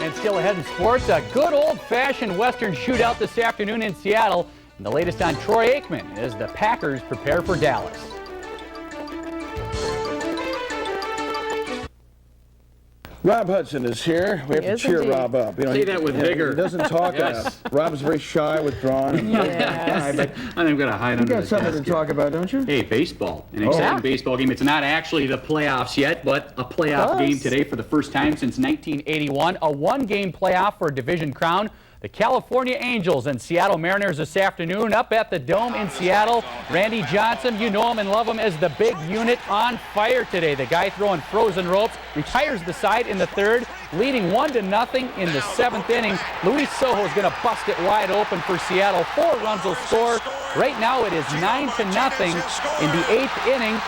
And still ahead in sports, a good old-fashioned Western shootout this afternoon in Seattle. And the latest on Troy Aikman as the Packers prepare for Dallas. Rob Hudson is here. We have to cheer Rob up. Say that with vigor. He doesn't talk enough. Rob's very shy, withdrawn. And But I'm going to hide under the You got something to talk about, don't you? Hey, baseball. An exciting baseball game. It's not actually the playoffs yet, but a playoff game today for the first time since 1981. A one-game playoff for a division crown. The California Angels and Seattle Mariners this afternoon up at the Dome in Seattle. Randy Johnson, you know him and love him as the big unit, on fire today. The guy throwing frozen ropes retires the side in the third, leading 1-0 in the seventh inning. Luis Sojo is going to bust it wide open for Seattle. 4 runs will score. Right now it is 9-0 in the 8th inning.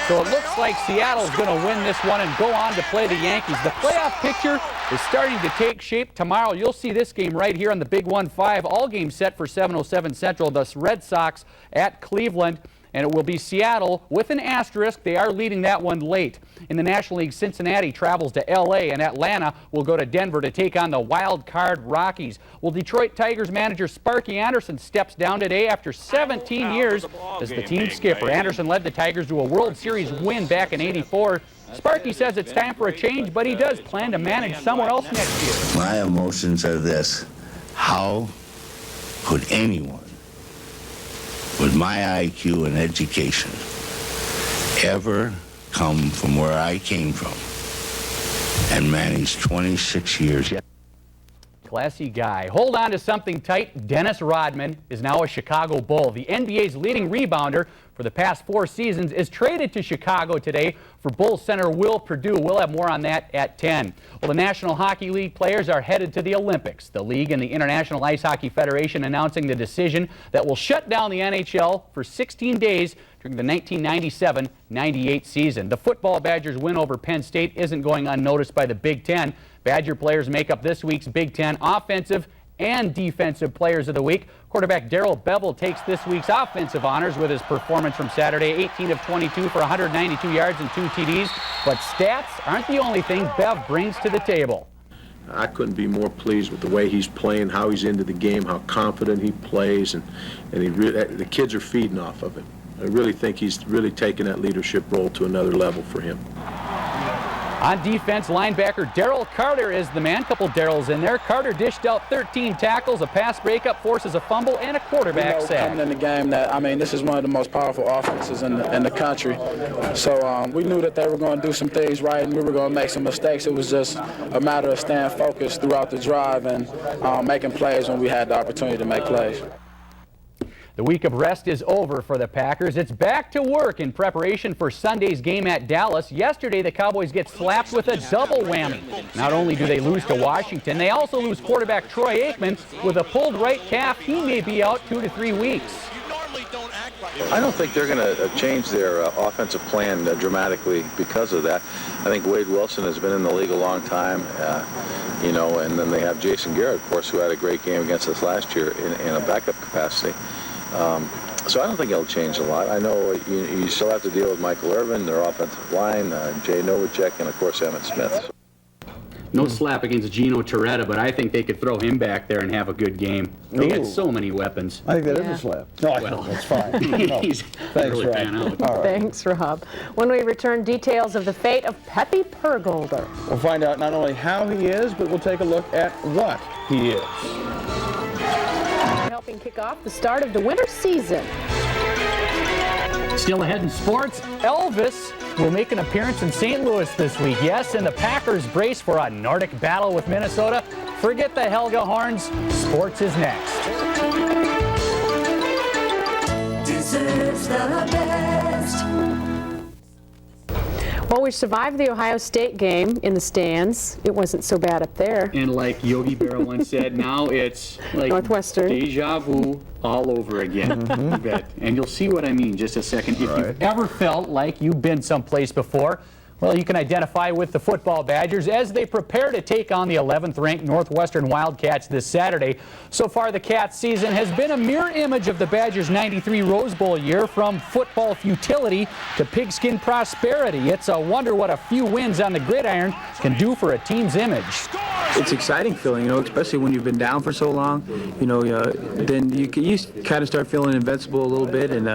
So it looks like Seattle's going to win this one and go on to play the Yankees. The playoff picture is starting to take shape. Tomorrow you'll see this game right here on the Big 1-5. All games set for 7:07 Central. The Red Sox at Cleveland. And it will be Seattle with an asterisk. They are leading that one late. In the National League, Cincinnati travels to L.A. and Atlanta will go to Denver to take on the wild card Rockies. Well, Detroit Tigers manager Sparky Anderson steps down today after 17 years as the team skipper. Anderson led the Tigers to a World Series win back in '84. Sparky says it's time for a change, but he does plan to manage somewhere else next year. My emotions are this: how could anyone with my IQ and education ever come from where I came from and manage 26 years? Classy guy. Hold on to something tight. Dennis Rodman is now a Chicago Bull. The NBA's leading rebounder for the past 4 seasons is traded to Chicago today for Bulls center Will Perdue. We'll have more on that at 10. Well, the National Hockey League players are headed to the Olympics. The league and the International Ice Hockey Federation announcing the decision that will shut down the NHL for 16 days during the 1997-98 season. The football Badgers' win over Penn State isn't going unnoticed by the Big Ten. Badger players make up this week's Big Ten offensive and defensive players of the week. Quarterback Darrell Bevel takes this week's offensive honors with his performance from Saturday, 18 of 22 for 192 yards and 2 TDs. But stats aren't the only thing Bev brings to the table. I couldn't be more pleased with the way he's playing, how he's into the game, how confident he plays, and the kids are feeding off of him. I really think he's really taken that leadership role to another level for him. On defense, linebacker Darryl Carter is the man. Couple Darryls in there. Carter dished out 13 tackles, a pass breakup, forces a fumble, and a quarterback sack. Coming in the game, this is one of the most powerful offenses in the country. So we knew that they were going to do some things right, and we were going to make some mistakes. It was just a matter of staying focused throughout the drive and making plays when we had the opportunity to make plays. The week of rest is over for the Packers. It's back to work in preparation for Sunday's game at Dallas. Yesterday, the Cowboys get slapped with a double whammy. Not only do they lose to Washington, they also lose quarterback Troy Aikman with a pulled right calf. He may be out 2 to 3 weeks. I don't think they're going to change their offensive plan dramatically because of that. I think Wade Wilson has been in the league a long time, and then they have Jason Garrett, of course, who had a great game against us last year in a backup capacity. So I don't think it'll change a lot. I know you still have to deal with Michael Irvin, their offensive line, Jay Novacek, and of course Emmett Smith. No slap against Gino Torretta, but I think they could throw him back there and have a good game. They got so many weapons. I think that is a slap. No, well, that's fine. No. He's Thanks, really Rob. Right. Thanks, Rob. When we return, details of the fate of Pepe Pergolder. We'll find out not only how he is, but we'll take a look at what he is. Helping kick off the start of the winter season. Still ahead in sports, Elvis will make an appearance in St. Louis this week. Yes, and the Packers brace for a Nordic battle with Minnesota. Forget the Helga horns. Sports is next. Deserves the best. Well, we survived the Ohio State game in the stands. It wasn't so bad up there. And like Yogi Berra once said, now it's like Northwestern. Deja vu all over again. You bet. And you'll see what I mean in just a second. If you've ever felt like you've been someplace before, well, you can identify with the football Badgers as they prepare to take on the 11th-ranked Northwestern Wildcats this Saturday. So far, the Cats' season has been a mirror image of the Badgers' '93 Rose Bowl year, from football futility to pigskin prosperity. It's a wonder what a few wins on the gridiron can do for a team's image. it's exciting feeling, especially when you've been down for so long. Then you kind of start feeling invincible a little bit, and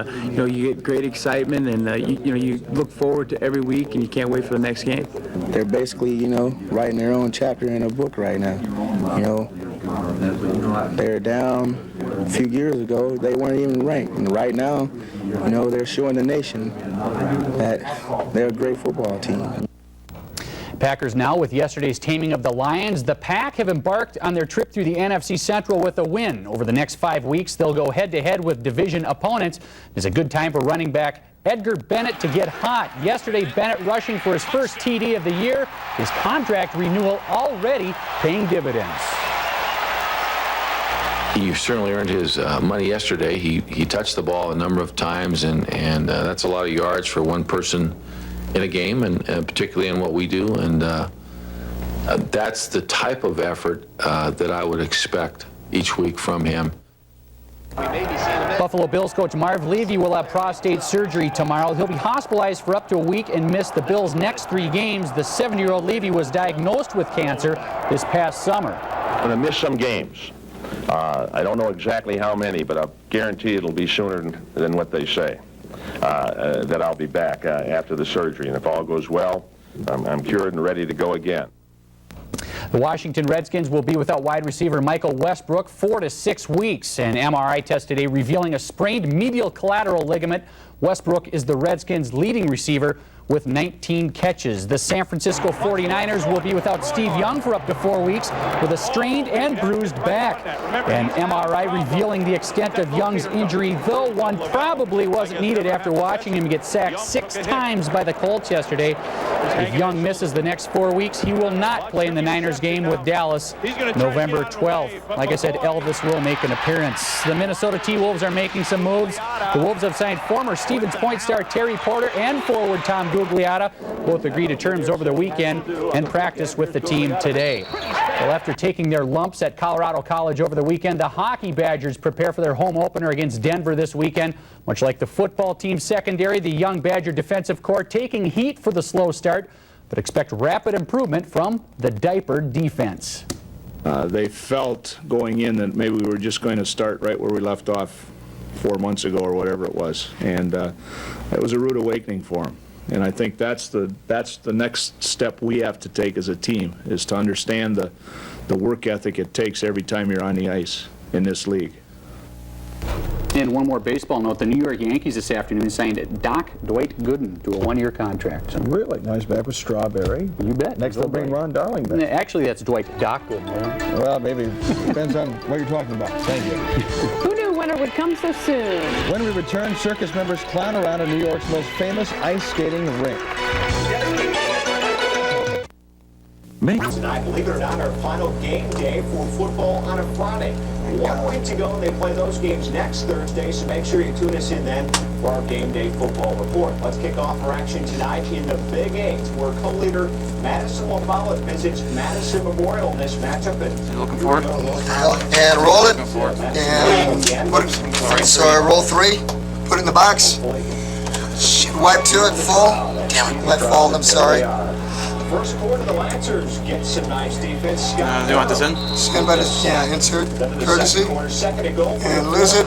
you get great excitement, and you look forward to every week, and you can't wait for the next game. They're basically, writing their own chapter in a book right now. They're down a few years ago. They weren't even ranked, and right now, they're showing the nation that they're a great football team. Packers now with yesterday's taming of the Lions. The Pack have embarked on their trip through the NFC Central with a win. Over the next 5 weeks, they'll go head-to-head with division opponents. It's a good time for running back Edgar Bennett to get hot. Yesterday, Bennett rushing for his first TD of the year. His contract renewal already paying dividends. He certainly earned his money yesterday. He touched the ball a number of times, and that's a lot of yards for one person in a game, and particularly in what we do, and that's the type of effort that I would expect each week from him. Buffalo Bills coach Marv Levy will have prostate surgery tomorrow. He'll be hospitalized for up to a week and miss the Bills' next 3 games. The 7-year-old Levy was diagnosed with cancer this past summer. I'm going to miss some games. I don't know exactly how many, but I guarantee it'll be sooner than what they say. That I'll be back after the surgery, and if all goes well, I'm cured and ready to go again. The Washington Redskins will be without wide receiver Michael Westbrook 4 to 6 weeks. An MRI test today revealing a sprained medial collateral ligament. Westbrook is the Redskins' leading receiver with 19 catches. The San Francisco 49ers will be without Steve Young for up to 4 weeks with a strained and bruised back. An MRI revealing the extent of Young's injury, though one probably wasn't needed after watching him get sacked 6 times by the Colts yesterday. If Young misses the next 4 weeks, he will not play in the Niners game with Dallas November 12th. Like I said, Elvis will make an appearance. The Minnesota T-Wolves are making some moves. The Wolves have signed former Stevens Point star Terry Porter and forward Tom Gugliotta. Both agreed to terms over the weekend and practice with the team today. Well, after taking their lumps at Colorado College over the weekend, the Hockey Badgers prepare for their home opener against Denver this weekend. Much like the football team's secondary, the young Badger defensive corps taking heat for the slow start, but expect rapid improvement from the diaper defense. They felt going in that maybe we were just going to start right where we left off 4 months ago or whatever it was, and it was a rude awakening for them. And I think that's the next step we have to take as a team, is to understand the work ethic it takes every time you're on the ice in this league. And one more baseball note, the New York Yankees this afternoon signed Dwight Gooden to a 1-year contract. Really? Nice back with Strawberry. You bet. Next they'll bring Ron Darling back. Actually, that's Dwight Doc Gooden. Right? Well, maybe. Depends on what you're talking about. Thank you. Who knew winter would come so soon? When we return, circus members clown around in New York's most famous ice skating rink. Tonight, believe it or not, our final game day for football on a Friday. 1 week to go, and they play those games next Thursday, so make sure you tune us in then for our game day football report. Let's kick off our action tonight in the Big 8, where co-leader Madison LaFollette visits Madison Memorial in this matchup. And looking forward. And roll it. And put it, so I roll 3, put it in the box. Wipe to it, full. Damn it, let fall, I'm sorry. First quarter, the Lancers get some nice defense. Do you want this in? Stand by the insert, courtesy, and lose it.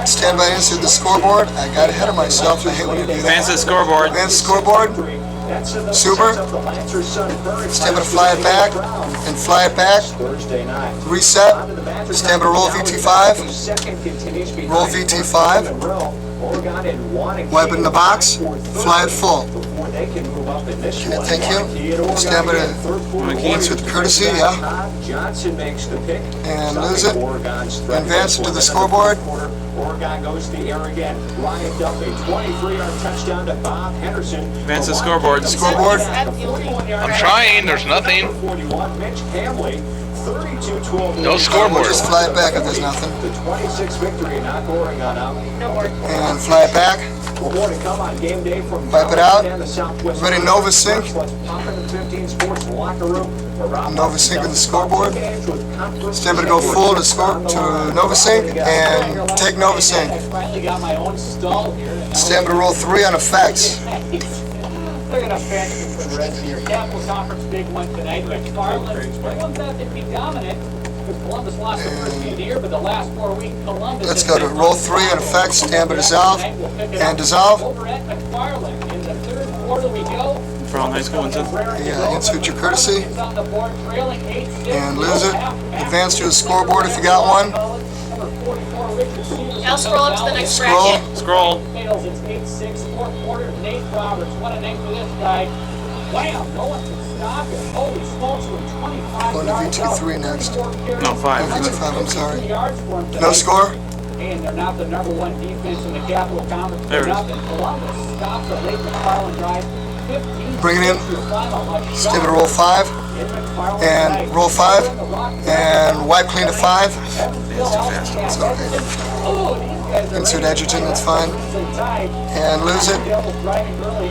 Stand by, insert the scoreboard. I got ahead of myself. I hate when you do that. Advance the scoreboard. Advance the scoreboard. Super. Stand by to fly it back, and fly it back. Reset. Stand by to roll VT5. Roll VT5. Wipe it in the box. Fly it full. Okay, thank you. Stand by to insert the courtesy, yeah. And lose it. Advance it to the scoreboard. Oregon goes to the air again. Ryan Duffy, 23-yard touchdown to Bob Henderson. Advance the scoreboard. Scoreboard. I'm trying. There's nothing. 41, Mitch Hamley, 32-12. No scoreboard. Just fly it back if there's nothing. The 26 victory, not Oregon out. And fly it back. More to come on game day from Wipe it out. the Ready Nova Sync. Let's pop in the 15 Sports locker room. Nova Sync in the scoreboard. Stand by to go full to Nova Sync and take Nova Sync. Stand by to roll 3 on effects. Patrick for the rest of your Capital Conference big one tonight. McFarland, everyone thought they'd be dominant. Columbus lost the first game of the year, but the last 4 weeks, Columbus. Let's go to roll 3 on effects, stand by dissolve, and dissolve. Over at McFarland. In the third quarter we go. For all high school and stuff. Yeah, insert your courtesy, and lose it. Advance to the scoreboard if you got one. I'll scroll up to the next Scroll. bracket. Scroll. Fails, it's 8-6, fourth quarter, Nate Roberts. What a name for this guy. Wham, no one can stop it. Holy smokes, with 25 Going to yards. VT3 next. No, 5. VT5, I'm sorry. Yards for him No tonight. score? And they're not the #1 defense in the Capital Conference. There it is. And Columbus stops the late McFarland drive. 15 Bring it in. to the final. Stand by roll 5, and roll 5, and wipe clean to 5. It's okay. Insert Edgerton, that's fine. And lose it.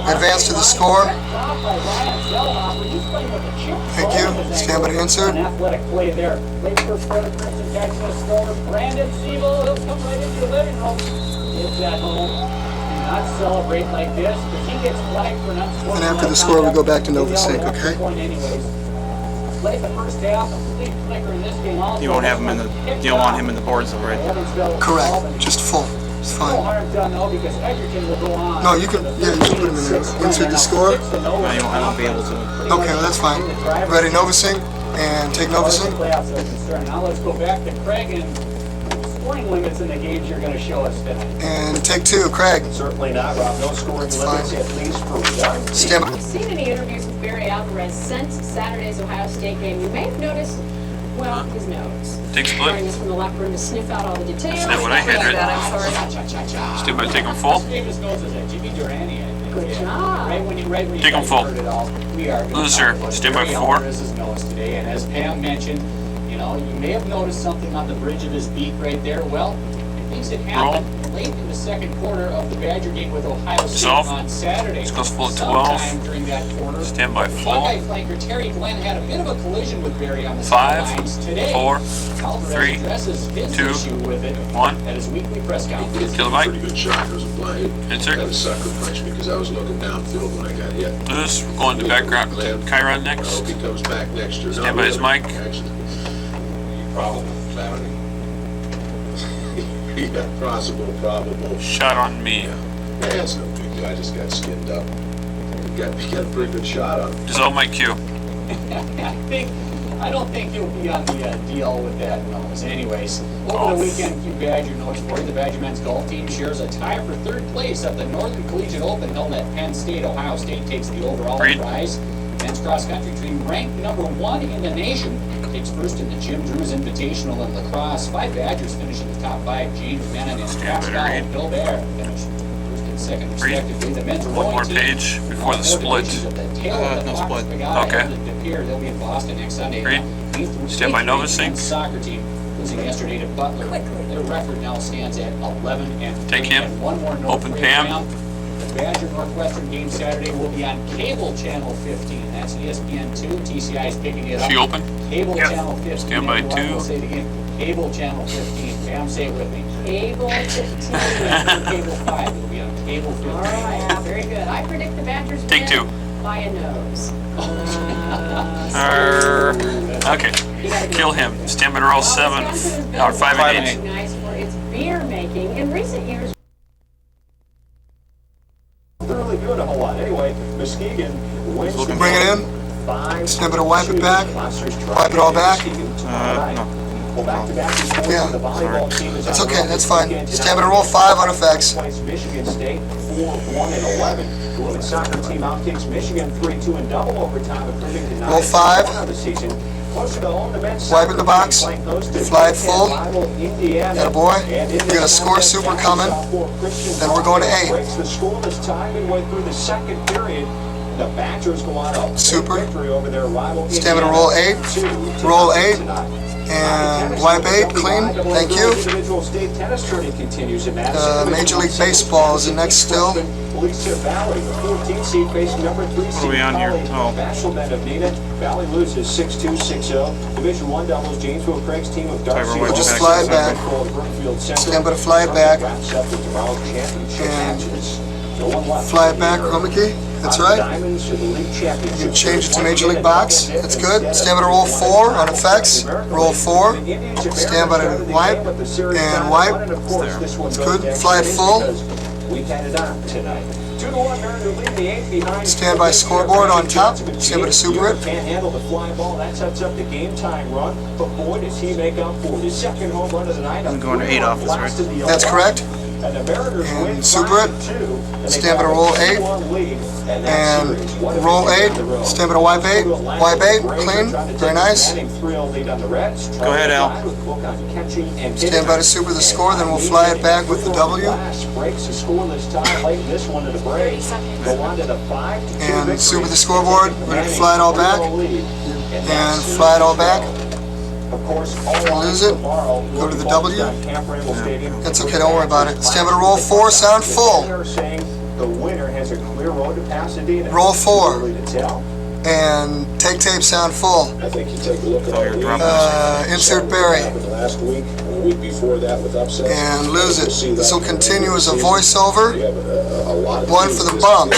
Advance to the score. Thank you. Stand by to insert. An athletic play there. Late first quarter, Christian Texas score. Brandon Siebel, he'll come right into the living room. It's at home. Do not celebrate like this, because he gets flagged for an unscored. And after the score, we go back to Nova Sync, okay? Played the first half, a complete flicker in this game also. You won't have him in the. You don't want him in the boards though, right? Correct. Just full. It's No fine. harm done though, because Edgerton will go on. No, you can, yeah, you can put him in there. Insert the score. No, I won't be able to. Okay, well, that's fine. Ready, Nova Sync, and take Nova Sync. Playoffs are concerned. Now let's go back to Craig and scoring limits in the games you're going to show us tonight. And take 2, Craig. Certainly not, Rob. No scoring limits, at least for one. Stand by. If you've seen any interviews with Barry Alvarez since Saturday's Ohio State game, you may have noticed, well, his nose. Take split. Joining us from the locker room to sniff out all the details. That's not what I had written. I'm sorry. Still by take him full. Davis knows is that Jimmy Durante. Good job. Right when you Take him full. We are gonna Loser. talk about Stay by Barry 4. Alvarez's nose today, and as Pam mentioned, you know, you may have noticed something on the bridge of his beak right there. Well, things that happened late in the second quarter of the Badger game with Ohio State Dissolve. on Saturday. This goes full at 12. Sometime during that quarter, Stand by full. Buckeye flanker Terry Glenn had a bit of a collision with Barry on the 5, sidelines today. 4, Alvarez 3, addresses his 2, issue with it 1. at his weekly press conference. Kill the bike. Pretty good shot. There was a play. Insert. That was sucker punch me because I was looking downfield when I got hit. Loose. We're going to background. Chiron I hope next. he comes back next year. Stand by his mic. Actually, probable Saturday. Yeah, possible, probable. Shot on me. That's no big deal. I just got skinned up. Got a pretty good shot on him. Dissolve my cue. I don't think he'll be on the deal with that nose. Anyways, over the weekend, few Badger notes for you. The Badger men's golf team shares a tie for third place at the Northern Collegiate Open held at Penn State. Ohio State takes the overall prize. Men's cross country team ranked #1 in the nation takes first in the Jim Drews Invitational in lacrosse. 5 Badgers finish in the top 5. Gene McMenon and Scott and Bill Bear finished first and second respectively. The men's One more rowing page team before the split. no split. Okay. They'll be in Boston next Sunday. Stand by Nova Sync. Soccer team losing yesterday to Butler. Their record now stands at 11-3. Take him. And one more note Open for you, Pam. The Badger Northwestern game Saturday will be on cable channel 15. That's ESPN2. TCI is picking it up. She open? Cable Yes. channel 15. Stand by 2. I'll say it again. Cable channel 15. Pam, say it with me. Cable 15. Cable 5. It'll be on cable 15. All right, very good. I predict the Badgers Take win 2. by a nose. Okay. Kill him. Stand by to roll 7. Out 5 and 8. Recognized for its beer making in recent years. Really good a whole lot. Anyway, Muskegon wins. Bring it in. Stand by to wipe it back. Wipe it all back. Yeah. That's okay, that's fine. Stand by to roll 5 on effects. Michigan State 4-1-11. The women's soccer team outtakes Michigan 3-2 in double overtime, improving to 9 Roll 5. of the season. Closer to home, the men's Wipe in the box. Fly it full. Atta boy. We got a score super coming. Then we're going to 8. Breaks the scoreless tie midway through the second period. The Badgers go on a Super. victory over their rival. Stand by to roll 8. Roll 8. And wipe 8. Clean. Thank you. Individual state tennis tourney continues in Madison. Major League Baseball is the next still. Felicia Valley, the 14th seed, facing number 3 seed. What are we on here? Oh. Bashelman of Neenah. Valley loses 6-2, 6-0. Division 1 doubles, Janesville Craig's team of Darcy. We'll just fly it back. Stand by to fly it back. Wraps up with tomorrow's championship matches. No one left. Fly it back, Romeke. That's right. You change it to Major League Box. That's good. Stand by to roll 4 on effects. Roll 4. Stand by to wipe and wipe. That's good. Fly it full. Stand by scoreboard on top. Stand by to super it. Can't handle the fly ball. That sets up the game time run. But boy, does he make up for his second home run of the night. I'm going to 8 off this, right? That's correct. And super it. Stand by to roll 8. And roll 8. Stand by to wipe 8. Wipe 8. Clean. Very nice. Go ahead, Al. Stand by to super the score, then we'll fly it back with the W. And super the scoreboard. We're going to fly it all back. And fly it all back. Lose it. Go to the W. That's okay, don't worry about it. Stand by to roll 4, sound full. Roll 4. And take tape, sound full. Insert Barry. And lose it. This will continue as a voiceover. 1 for the bump.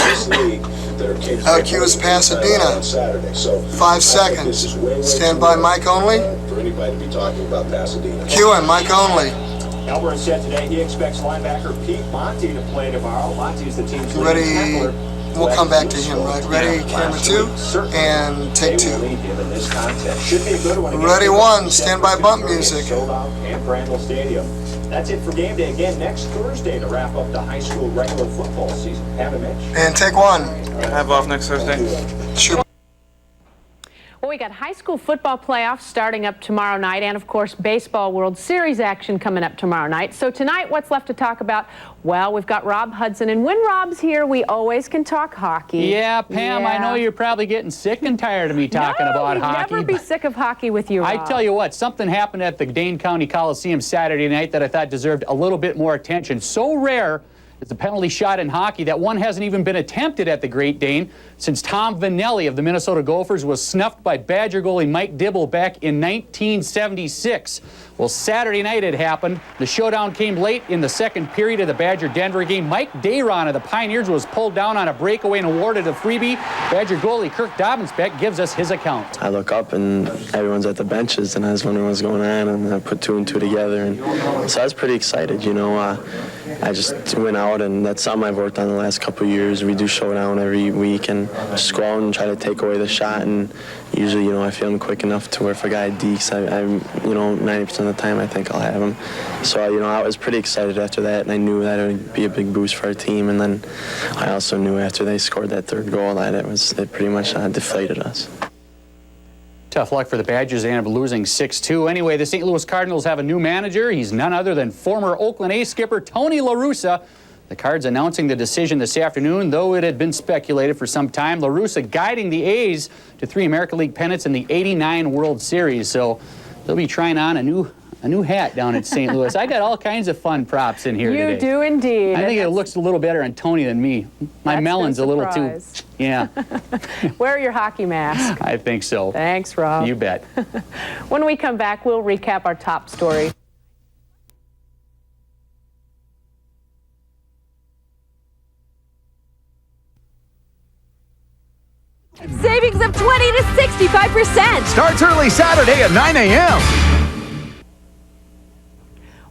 Cue is Pasadena. 5 seconds. Stand by, mic only. Cue and mic only. Alvarez said today he expects linebacker Pete Monty to play tomorrow. Monty is the team's ready. We'll come back to him, right? Ready, camera 2, and take 2. Ready 1, stand by bump music. That's it for game day again next Thursday to wrap up the high school regular football season. Have a Mitch. And take 1. Have off next Thursday. Sure. Well, we got high school football playoffs starting up tomorrow night, and of course baseball World Series action coming up tomorrow night. So tonight, what's left to talk about? Well, we've got Rob Hudson, and when Rob's here, we always can talk hockey. Yeah, Pam, I know you're probably getting sick and tired of me talking about hockey. Never be sick of hockey with you, Rob. I tell you what, something happened at the Dane County Coliseum Saturday night that I thought deserved a little bit more attention. So rare is the penalty shot in hockey that one hasn't even been attempted at the Great Dane since Tom Vanelli of the Minnesota Gophers was snuffed by Badger goalie Mike Dibble back in 1976. Well, Saturday night it happened. The showdown came late in the second period of the Badger-Denver game. Mike Dayron of the Pioneers was pulled down on a breakaway and awarded a freebie. Badger goalie Kirk Dobbins-Beck gives us his account. I look up and everyone's at the benches and I was wondering what's going on, and I put 2 and 2 together, and so I was pretty excited, you know. I just went out, and that's something I've worked on the last couple of years. We do showdown every week and just go out and try to take away the shot, and usually, you know, I feel him quick enough to where if a guy dekes, you know, 90% of the time I think I'll have him. So, you know, I was pretty excited after that, and I knew that it would be a big boost for our team. And then I also knew after they scored that 3rd goal that it pretty much deflated us. Tough luck for the Badgers. They ended up losing 6-2. Anyway, the St. Louis Cardinals have a new manager. He's none other than former Oakland A's skipper Tony La Russa. The Cards announcing the decision this afternoon, though it had been speculated for some time. La Russa guiding the A's to 3 American League pennants in the '89 World Series. So they'll be trying on a new hat down at St. Louis. I got all kinds of fun props in here today. You do indeed. I think it looks a little better on Tony than me. My melon's a little too, yeah. Wear your hockey mask. I think so. Thanks, Rob. You bet. When we come back, we'll recap our top story. Savings of 20 to 65%. Starts early Saturday at 9 a.m.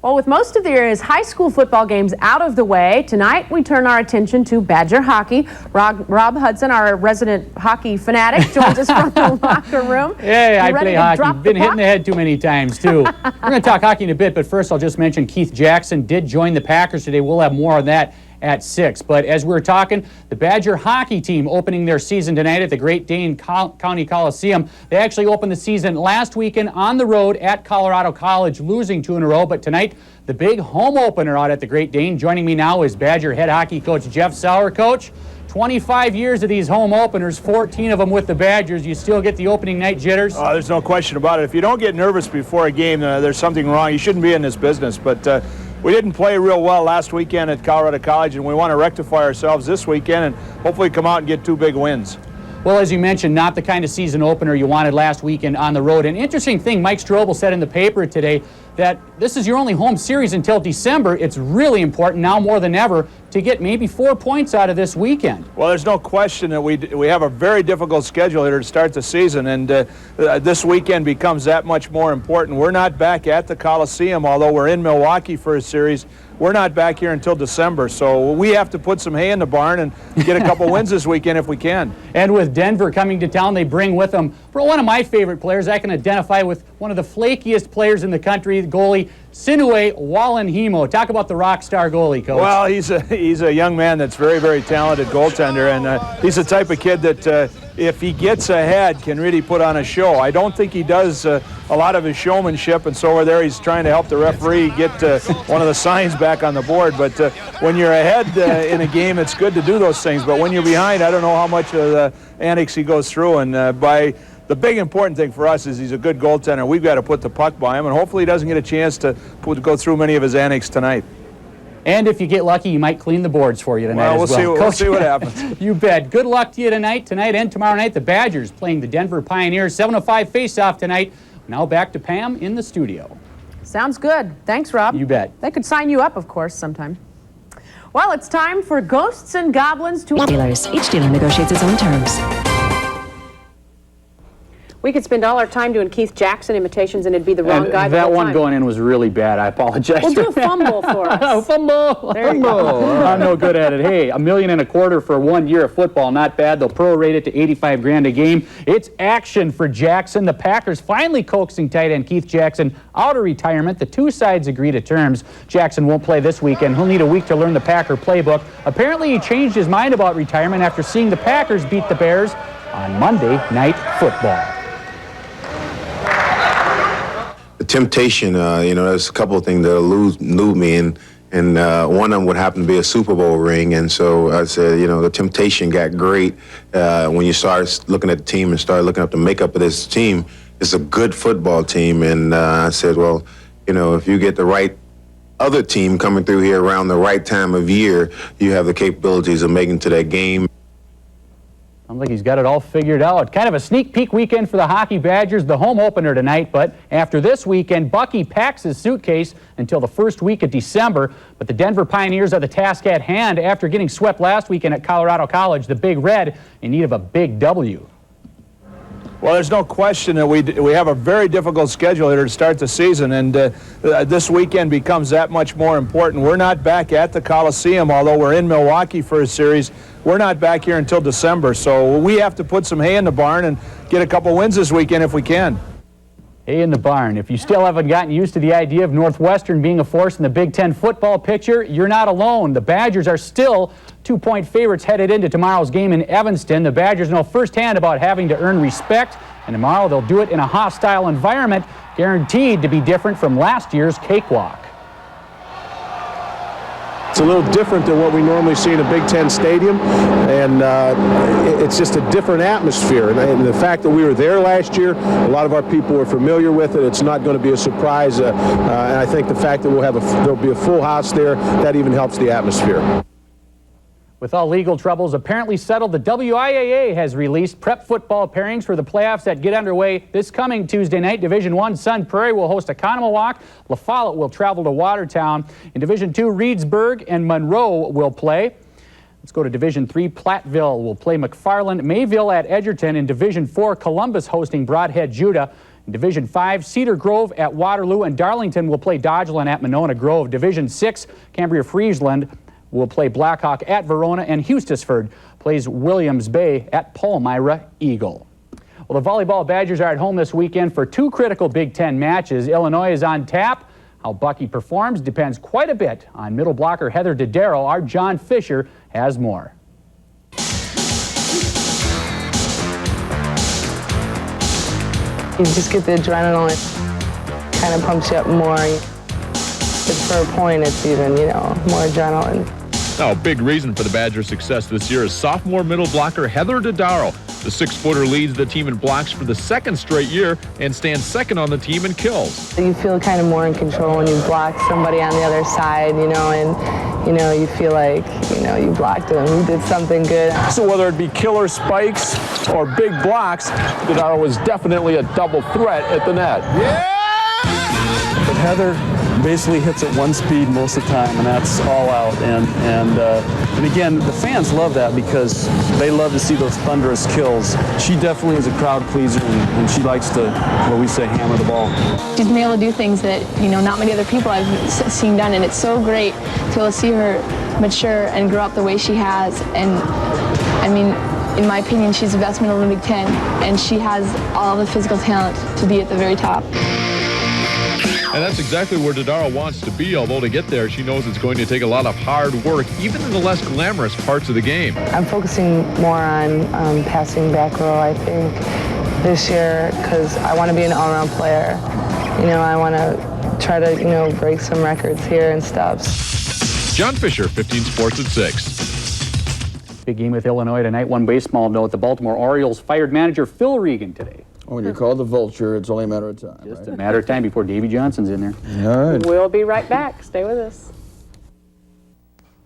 Well, with most of the area's high school football games out of the way, tonight we turn our attention to Badger hockey. Rob Hudson, our resident hockey fanatic, joins us from the locker room. Hey, I play hockey. Been hit in the head too many times, too. We're going to talk hockey in a bit, but first I'll just mention Keith Jackson did join the Packers today. We'll have more on that at 6. But as we were talking, the Badger hockey team opening their season tonight at the Great Dane County Coliseum. They actually opened the season last weekend on the road at Colorado College, losing 2 in a row. But tonight, the big home opener out at the Great Dane. Joining me now is Badger head hockey coach Jeff Sauer. Coach, 25 years of these home openers, 14 of them with the Badgers. You still get the opening night jitters? There's no question about it. If you don't get nervous before a game, there's something wrong. You shouldn't be in this business. But we didn't play real well last weekend at Colorado College, and we want to rectify ourselves this weekend and hopefully come out and get 2 big wins. Well, as you mentioned, not the kind of season opener you wanted last weekend on the road. An interesting thing, Mike Strobel said in the paper today that this is your only home series until December. It's really important now more than ever to to get maybe 4 points out of this weekend. Well, there's no question that we have a very difficult schedule here to start the season, and this weekend becomes that much more important. We're not back at the Coliseum, although we're in Milwaukee for a series. We're not back here until December, so we have to put some hay in the barn and get a couple wins this weekend if we can. And with Denver coming to town, they bring with them one of my favorite players. I can identify with one of the flakiest players in the country, the goalie Sinue Walanhimo. Talk about the rock star goalie, Coach. Well, he's a young man that's very, very talented goaltender, and he's the type of kid that if he gets ahead can really put on a show. I don't think he does a lot of his showmanship, and so over there he's trying to help the referee get one of the signs back on the board. But when you're ahead in a game, it's good to do those things. But when you're behind, I don't know how much of the antics he goes through. And the big important thing for us is he's a good goaltender. We've got to put the puck by him, and hopefully he doesn't get a chance to go through many of his antics tonight. And if you get lucky, he might clean the boards for you tonight as well. We'll see what happens. You bet. Good luck to you tonight and tomorrow night. The Badgers playing the Denver Pioneers. 7:05 face-off tonight. Now back to Pam in the studio. Sounds good. Thanks, Rob. You bet. They could sign you up, of course, sometime. Well, it's time for Ghosts and Goblins to... Dealers. Each dealer negotiates its own terms. We could spend all our time doing Keith Jackson imitations and it'd be the wrong guy. That one going in was really bad. I apologize. Well, do a fumble for us. Fumble. There you go. I'm no good at it. Hey, $1.25 million for 1 year of football. Not bad. They'll prorate it to $85,000 a game. It's action for Jackson. The Packers finally coaxing tight end Keith Jackson out of retirement. The two sides agree to terms. Jackson won't play this weekend. He'll need a week to learn the Packer playbook. Apparently, he changed his mind about retirement after seeing the Packers beat the Bears on Monday Night Football. The temptation, there's a couple of things that elude me, and one of them would happen to be a Super Bowl ring. And so I said, the temptation got great when you start looking at the team and start looking up the makeup of this team. It's a good football team, and I said, well, if you get the right other team coming through here around the right time of year, you have the capabilities of making it to that game. Sounds like he's got it all figured out. Kind of a sneak peek weekend for the Hockey Badgers, the home opener tonight. But after this weekend, Bucky packs his suitcase until the first week of December. But the Denver Pioneers are the task at hand after getting swept last weekend at Colorado College. The Big Red in need of a big W. Well, there's no question that we have a very difficult schedule here to start the season, and this weekend becomes that much more important. We're not back at the Coliseum, although we're in Milwaukee for a series. We're not back here until December, so we have to put some hay in the barn and get a couple wins this weekend if we can. Hay in the barn. If you still haven't gotten used to the idea of Northwestern being a force in the Big Ten football picture, you're not alone. The Badgers are still 2-point favorites headed into tomorrow's game in Evanston. The Badgers know firsthand about having to earn respect, and tomorrow they'll do it in a hostile environment, guaranteed to be different from last year's cakewalk. It's a little different than what we normally see in a Big Ten stadium, and it's just a different atmosphere. And the fact that we were there last year, a lot of our people were familiar with it. It's not going to be a surprise, and I think the fact that there'll be a full house there, that even helps the atmosphere. With all legal troubles apparently settled, the WIAA has released prep football pairings for the playoffs that get underway this coming Tuesday night. Division I, Sun Prairie will host Economawalk. La Follette will travel to Watertown. In Division II, Reedsburg and Monroe will play. Let's go to Division III. Platteville will play McFarland. Mayville at Edgerton. In Division IV, Columbus hosting Brodhead Judah. In Division V, Cedar Grove at Waterloo, and Darlington will play Dodgeland at Monona Grove. Division VI, Cambria-Friesland will play Blackhawk at Verona, and Hustisford plays Williams Bay at Palmyra Eagle. Well, the volleyball Badgers are at home this weekend for two critical Big Ten matches. Illinois is on tap. How Bucky performs depends quite a bit on middle blocker Heather Dodaro. Our John Fisher has more. You just get the adrenaline. It kind of pumps you up more. For a point, it's even, more adrenaline. Now, a big reason for the Badgers' success this year is sophomore middle blocker Heather Dodaro. The 6-footer leads the team in blocks for the second straight year and stands second on the team in kills. You feel kind of more in control when you block somebody on the other side, and, you feel like, you blocked them, you did something good. So whether it be killer spikes or big blocks, Dodaro was definitely a double threat at the net. Yeah! But Heather basically hits at one speed most of the time, and that's all out. And again, the fans love that because they love to see those thunderous kills. She definitely is a crowd pleaser, and she likes to, what we say, hammer the ball. She's been able to do things that, not many other people I've seen done, and it's so great to be able to see her mature and grow up the way she has. And I mean, in my opinion, she's the best middle in the Big Ten, and she has all the physical talent to be at the very top. And that's exactly where Dodaro wants to be, although to get there, she knows it's going to take a lot of hard work, even in the less glamorous parts of the game. I'm focusing more on passing back row, I think, this year, because I want to be an all-around player. I want to try to, break some records here and stuff. John Fisher, 15 Sports at 6. Big game with Illinois tonight. One baseball note, the Baltimore Orioles fired manager Phil Regan today. When you're called the vulture, it's only a matter of time. Just a matter of time before Davy Johnson's in there. All right. We'll be right back. Stay with us.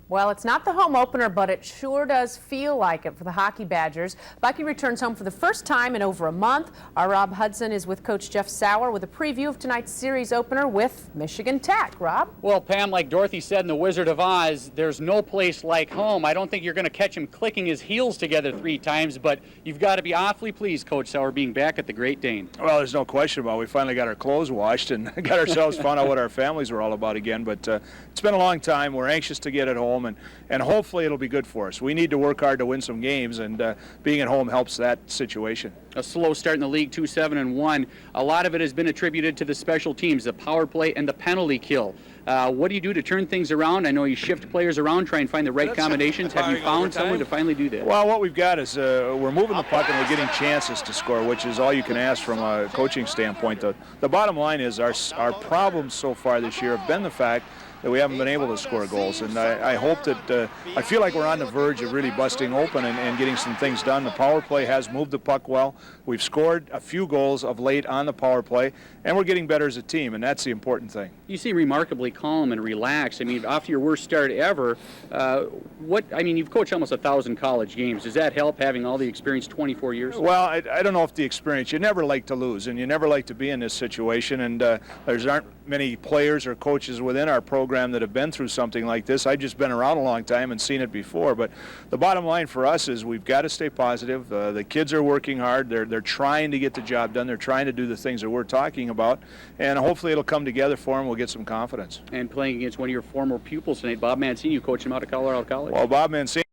Well, it's not the home opener, but it sure does feel like it for the Hockey Badgers. Bucky returns home for the first time in over a month. Our Rob Hudson is with Coach Jeff Sauer with a preview of tonight's series opener with Michigan Tech. Rob? Well, Pam, like Dorothy said in The Wizard of Oz, there's no place like home. I don't think you're going to catch him clicking his heels together 3 times, but you've got to be awfully pleased, Coach Sauer, being back at the Great Dane. Well, there's no question about it. We finally got our clothes washed and got ourselves found out what our families were all about again, but it's been a long time. We're anxious to get it home, and hopefully it'll be good for us. We need to work hard to win some games, and being at home helps that situation. A slow start in the league, 2-7-1. A lot of it has been attributed to the special teams, the power play and the penalty kill. What do you do to turn things around? I know you shift players around, try and find the right combinations. Have you found someone to finally do that? Well, what we've got is we're moving the puck and we're getting chances to score, which is all you can ask from a coaching standpoint. The bottom line is our problems so far this year have been the fact that we haven't been able to score goals, and I hope that I feel like we're on the verge of really busting open and getting some things done. The power play has moved the puck well. We've scored a few goals of late on the power play, and we're getting better as a team, and that's the important thing. You seem remarkably calm and relaxed. I mean, after your worst start ever, you've coached almost 1,000 college games. Does that help, having all the experience, 24 years? Well, I don't know if the experience. You never like to lose, and you never like to be in this situation, and there aren't many players or coaches within our program that have been through something like this. I've just been around a long time and seen it before, but the bottom line for us is we've got to stay positive. The kids are working hard. They're trying to get the job done. They're trying to do the things that we're talking about, and hopefully it'll come together for them. We'll get some confidence. And playing against one of your former pupils tonight, Bob Mancini, you coached him out of Colorado College. Well, Bob Mancini,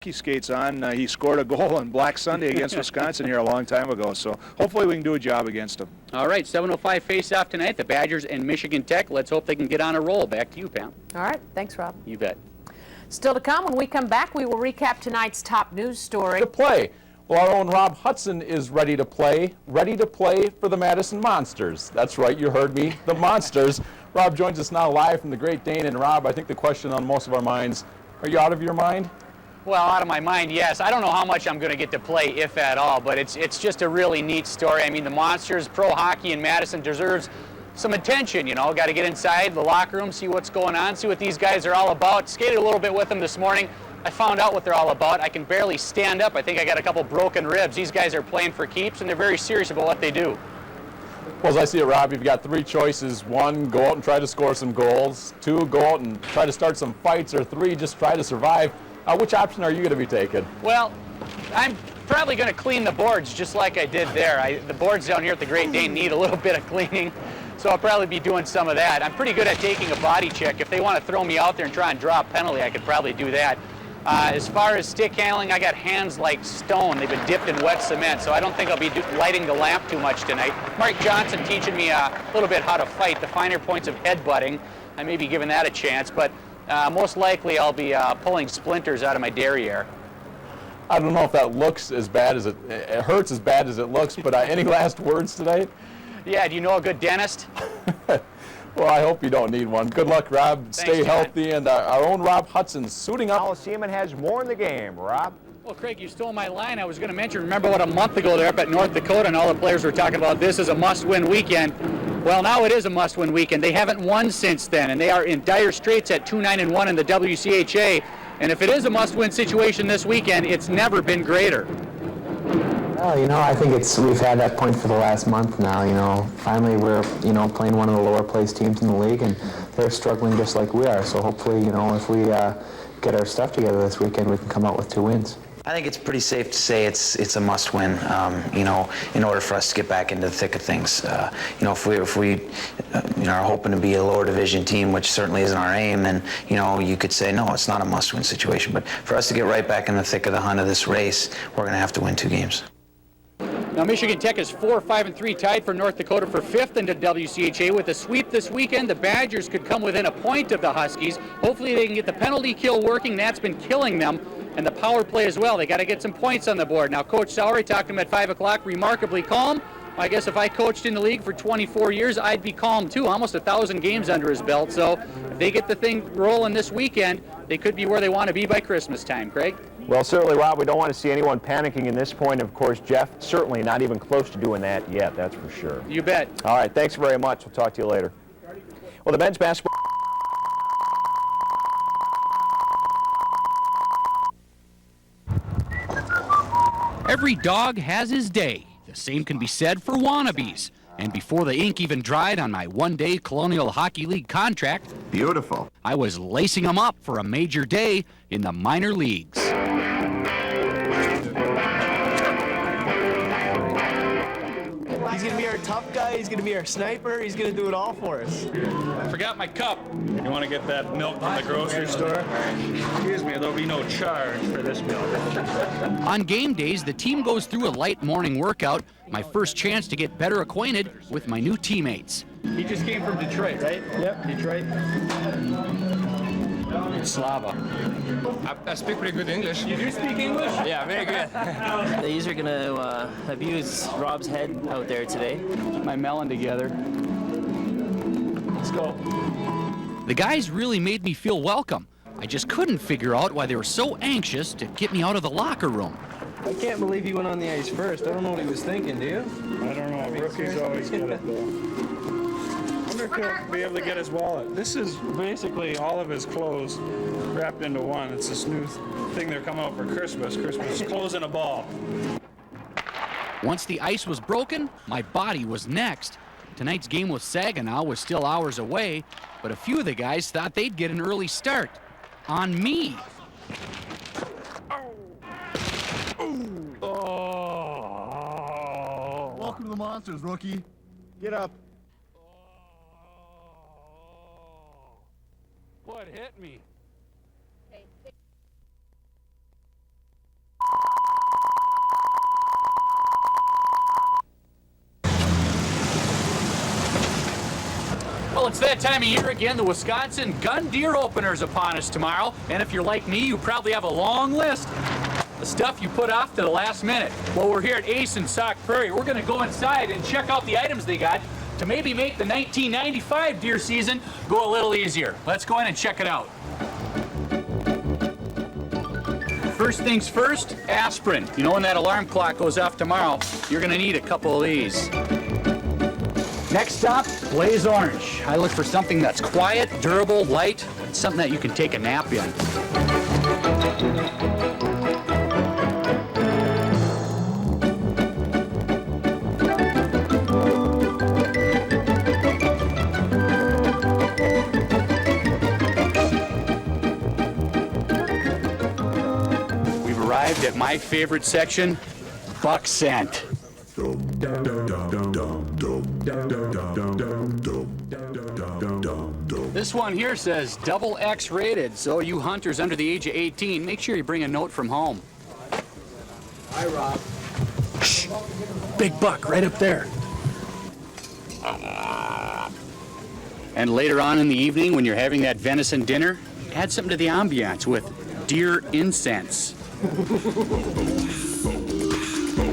he skates on. He scored a goal on Black Sunday against Wisconsin here a long time ago, so hopefully we can do a job against him. All right, 7:05 face-off tonight, the Badgers and Michigan Tech. Let's hope they can get on a roll. Back to you, Pam. All right, thanks, Rob. You bet. Still to come, when we come back, we will recap tonight's top news story. To play. Well, our own Rob Hudson is ready to play for the Madison Monsters. That's right, you heard me, the Monsters. Rob joins us now live from the Great Dane, and Rob, I think the question on most of our minds, are you out of your mind? Well, out of my mind, yes. I don't know how much I'm going to get to play, if at all, but it's just a really neat story. I mean, the Monsters, pro hockey in Madison deserves some attention, Got to get inside the locker room, see what's going on, see what these guys are all about. Skated a little bit with them this morning. I found out what they're all about. I can barely stand up. I think I got a couple broken ribs. These guys are playing for keeps, and they're very serious about what they do. Well, as I see it, Rob, you've got 3 choices. 1, go out and try to score some goals. 2, go out and try to start some fights. Or 3, just try to survive. Which option are you going to be taking? Well, I'm probably going to clean the boards just like I did there. The boards down here at the Great Dane need a little bit of cleaning, so I'll probably be doing some of that. I'm pretty good at taking a body check. If they want to throw me out there and try and draw a penalty, I could probably do that. As far as stick handling, I got hands like stone. They've been dipped in wet cement, so I don't think I'll be lighting the lamp too much tonight. Mark Johnson teaching me a little bit how to fight, the finer points of headbutting. I may be giving that a chance, but most likely I'll be pulling splinters out of my derriere. I don't know if that looks as bad as it hurts as bad as it looks, but any last words today? Yeah, do you know a good dentist? Well, I hope you don't need one. Good luck, Rob. Thanks, Stay John. healthy, and our own Rob Hudson suiting up. Coliseum has more in the game. Rob? Well, Craig, you stole my line. I was going to mention, remember what, a month ago they're up at North Dakota and all the players were talking about this is a must-win weekend. Well, now it is a must-win weekend. They haven't won since then, and they are in dire straits at 2-9-1 in the WCHA. And if it is a must-win situation this weekend, it's never been greater. Well, you know, I think we've had that point for the last month now, you know. Finally, we're, you know, playing one of the lower placed teams in the league, and they're struggling just like we are. So hopefully, you know, if we get our stuff together this weekend, we can come out with 2 wins. I think it's pretty safe to say it's a must-win. You know, in order for us to get back into the thick of things. You know, if we you know, are hoping to be a lower division team, which certainly isn't our aim, then you know you could say no, it's not a must-win situation. But for us to get right back in the thick of the hunt of this race, we're going to have to win 2 games. Now Michigan Tech is 4-5-3, tied for North Dakota for 5th in the WCHA. With a sweep this weekend, the Badgers could come within a point of the Huskies. Hopefully they can get the penalty kill working. That's been killing them. And the power play as well. They got to get some points on the board. Now Coach Sauer, talked to him at 5 o'clock, remarkably calm. I guess if I coached in the league for 24 years, I'd be calm too. Almost 1,000 games under his belt. So if they get the thing rolling this weekend, they could be where they want to be by Christmas time. Craig? Well, certainly, Rob, we don't want to see anyone panicking in this point. Of course, Jeff, certainly not even close to doing that yet, that's for sure. You bet. All right, thanks very much. We'll talk to you later. Well, the men's basketball... Every dog has his day. The same can be said for wannabes. And before the ink even dried on my one-day Colonial Hockey League contract, Beautiful. I was lacing them up for a major day in the minor leagues. He's going to be our tough guy, he's going to be our sniper, he's going to do it all for us. I forgot my cup. You want to get that milk from the grocery store? Excuse me, there'll be no charge for this milk. On game days, the team goes through a light morning workout, my first chance to get better acquainted with my new teammates. He just came from Detroit, right? Yep. Detroit. Slava. I speak pretty good English. You do speak English? Yeah, very good. These are going to abuse Rob's head out there today. Keep my melon together. Let's go. The guys really made me feel welcome. I just couldn't figure out why they were so anxious to get me out of the locker room. I can't believe he went on the ice first. I don't know what he was thinking, do you? I don't know. Rookies always get it, though. I wonder if he'll be able to get his wallet. This is basically all of his clothes wrapped into one. It's this new thing they're coming out for Christmas. Christmas clothes in a ball. Once the ice was broken, my body was next. Tonight's game with Saginaw was still hours away, but a few of the guys thought they'd get an early start. On me. Welcome to the Monsters, rookie. Get up. What hit me? Well, it's that time of year again. The Wisconsin Gun Deer Opener's upon us tomorrow. And if you're like me, you probably have a long list of stuff you put off to the last minute. Well, we're here at Ace in Sauk Prairie. We're going to go inside and check out the items they got to maybe make the 1995 deer season go a little easier. Let's go in and check it out. First things first, aspirin. You know when that alarm clock goes off tomorrow, you're going to need a couple of these. Next stop, Blaze Orange. I look for something that's quiet, durable, light, something that you can take a nap in. We've arrived at my favorite section, buck scent. This one here says double X rated, so you hunters under the age of 18, make sure you bring a note from home. Hi, Rob. Shh! Big buck right up there. And later on in the evening, when you're having that venison dinner, add something to the ambiance with deer incense.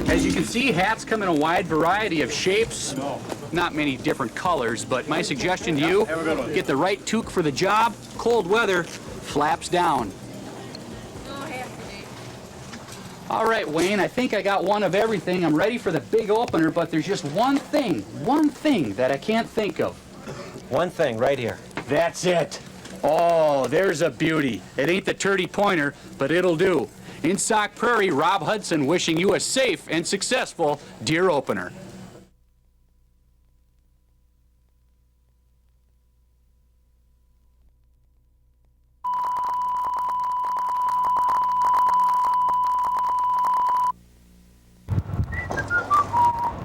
As you can see, hats come in a wide variety of shapes. Not many different colors, but my suggestion to you, get the right toque for the job. Cold weather, flaps down. All right, Wayne, I think I got one of everything. I'm ready for the big opener, but there's just one thing that I can't think of. One thing right here. That's it. Oh, there's a beauty. It ain't the 30 pointer, but it'll do. In Sauk Prairie, Rob Hudson wishing you a safe and successful deer opener.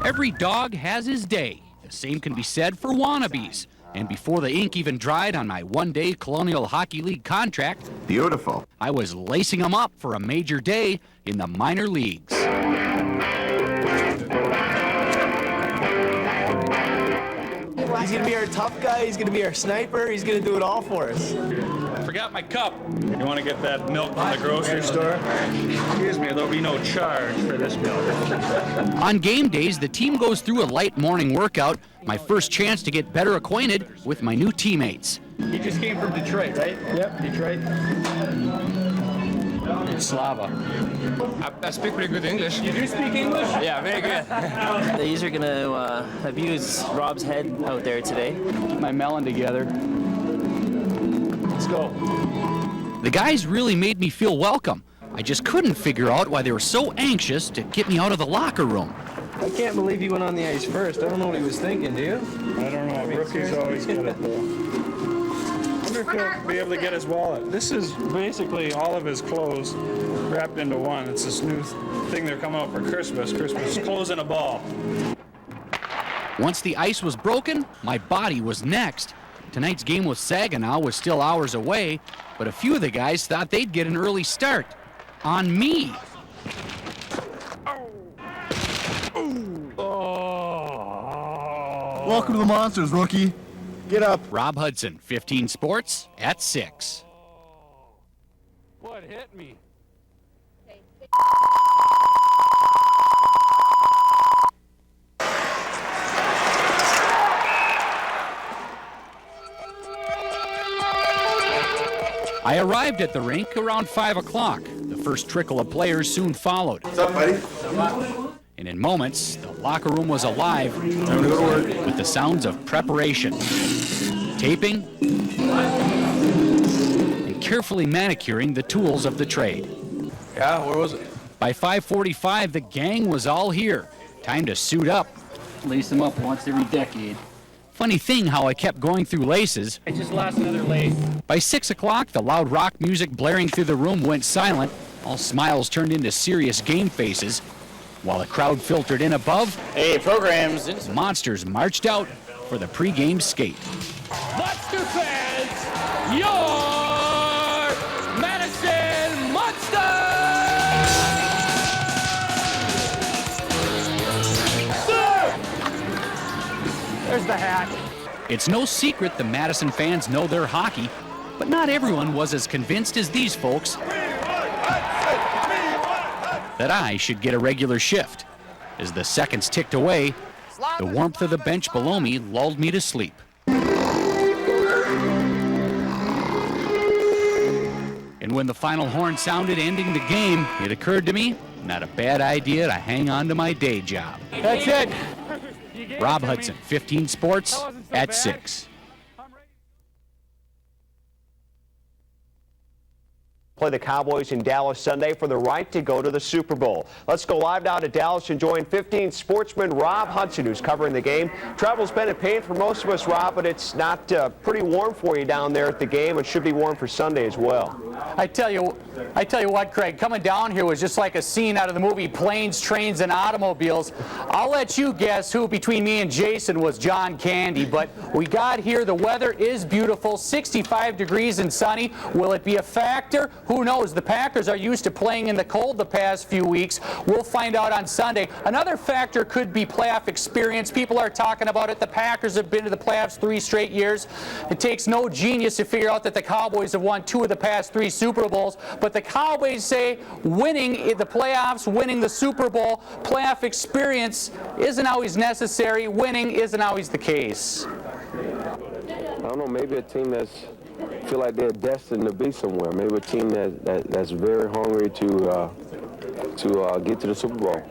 Every dog has his day. The same can be said for wannabes. And before the ink even dried on my one-day Colonial Hockey League contract, beautiful, I was lacing them up for a major day in the minor leagues. He's going to be our tough guy, he's going to be our sniper, he's going to do it all for us. I forgot my cup. You want to get that milk from the grocery store? Excuse me, there'll be no charge for this milk. On game days, the team goes through a light morning workout, my first chance to get better acquainted with my new teammates. You just came from Detroit, right? Yep, Detroit. Slava. I speak pretty good English. You do speak English? Yeah, very good. These are going to abuse Rob's head out there today. Keep my melon together. Let's go. The guys really made me feel welcome. I just couldn't figure out why they were so anxious to get me out of the locker room. I can't believe he went on the ice first. I don't know what he was thinking, do you? I don't know. Rookie's always got it, though. I wonder if he'll be able to get his wallet. This is basically all of his clothes wrapped into one. It's this new thing they're coming out for Christmas. Christmas clothes in a ball. Once the ice was broken, my body was next. Tonight's game with Saginaw was still hours away, but a few of the guys thought they'd get an early start. On me. Welcome to the Monsters, rookie. Get up. Rob Hudson, 15 Sports at 6. What hit me? I arrived at the rink around 5 o'clock. The first trickle of players soon followed. What's up, buddy? And in moments, the locker room was alive with the sounds of preparation, taping, and carefully manicuring the tools of the trade. Yeah, where was it? By 5:45, the gang was all here. Time to suit up. Lace them up once every decade. Funny thing how I kept going through laces. I just lost another lace. By 6 o'clock, the loud rock music blaring through the room went silent. All smiles turned into serious game faces. While the crowd filtered in above, Hey, programs. Monsters marched out for the pregame skate. Monster fans, your Madison Monsters! There's the hat. It's no secret the Madison fans know their hockey, but not everyone was as convinced as these folks that I should get a regular shift. As the seconds ticked away, the warmth of the bench below me lulled me to sleep. And when the final horn sounded ending the game, it occurred to me, not a bad idea to hang on to my day job. That's it. Rob Hudson, 15 Sports at 6. Play the Cowboys in Dallas Sunday for the right to go to the Super Bowl. Let's go live now to Dallas and join 15 sportsman Rob Hudson, who's covering the game. Travel's been a pain for most of us, Rob, but it's not pretty warm for you down there at the game. It should be warm for Sunday as well. I tell you what, Craig, coming down here was just like a scene out of the movie Planes, Trains, and Automobiles. I'll let you guess who between me and Jason was John Candy, but we got here. The weather is beautiful, 65 degrees and sunny. Will it be a factor? Who knows? The Packers are used to playing in the cold the past few weeks. We'll find out on Sunday. Another factor could be playoff experience. People are talking about it. The Packers have been to the playoffs 3 straight years. It takes no genius to figure out that the Cowboys have won 2 of the past 3 Super Bowls. But the Cowboys say winning the playoffs, winning the Super Bowl, playoff experience isn't always necessary. Winning isn't always the case. I don't know, maybe a team that's feel like they're destined to be somewhere. Maybe a team that's very hungry to get to the Super Bowl.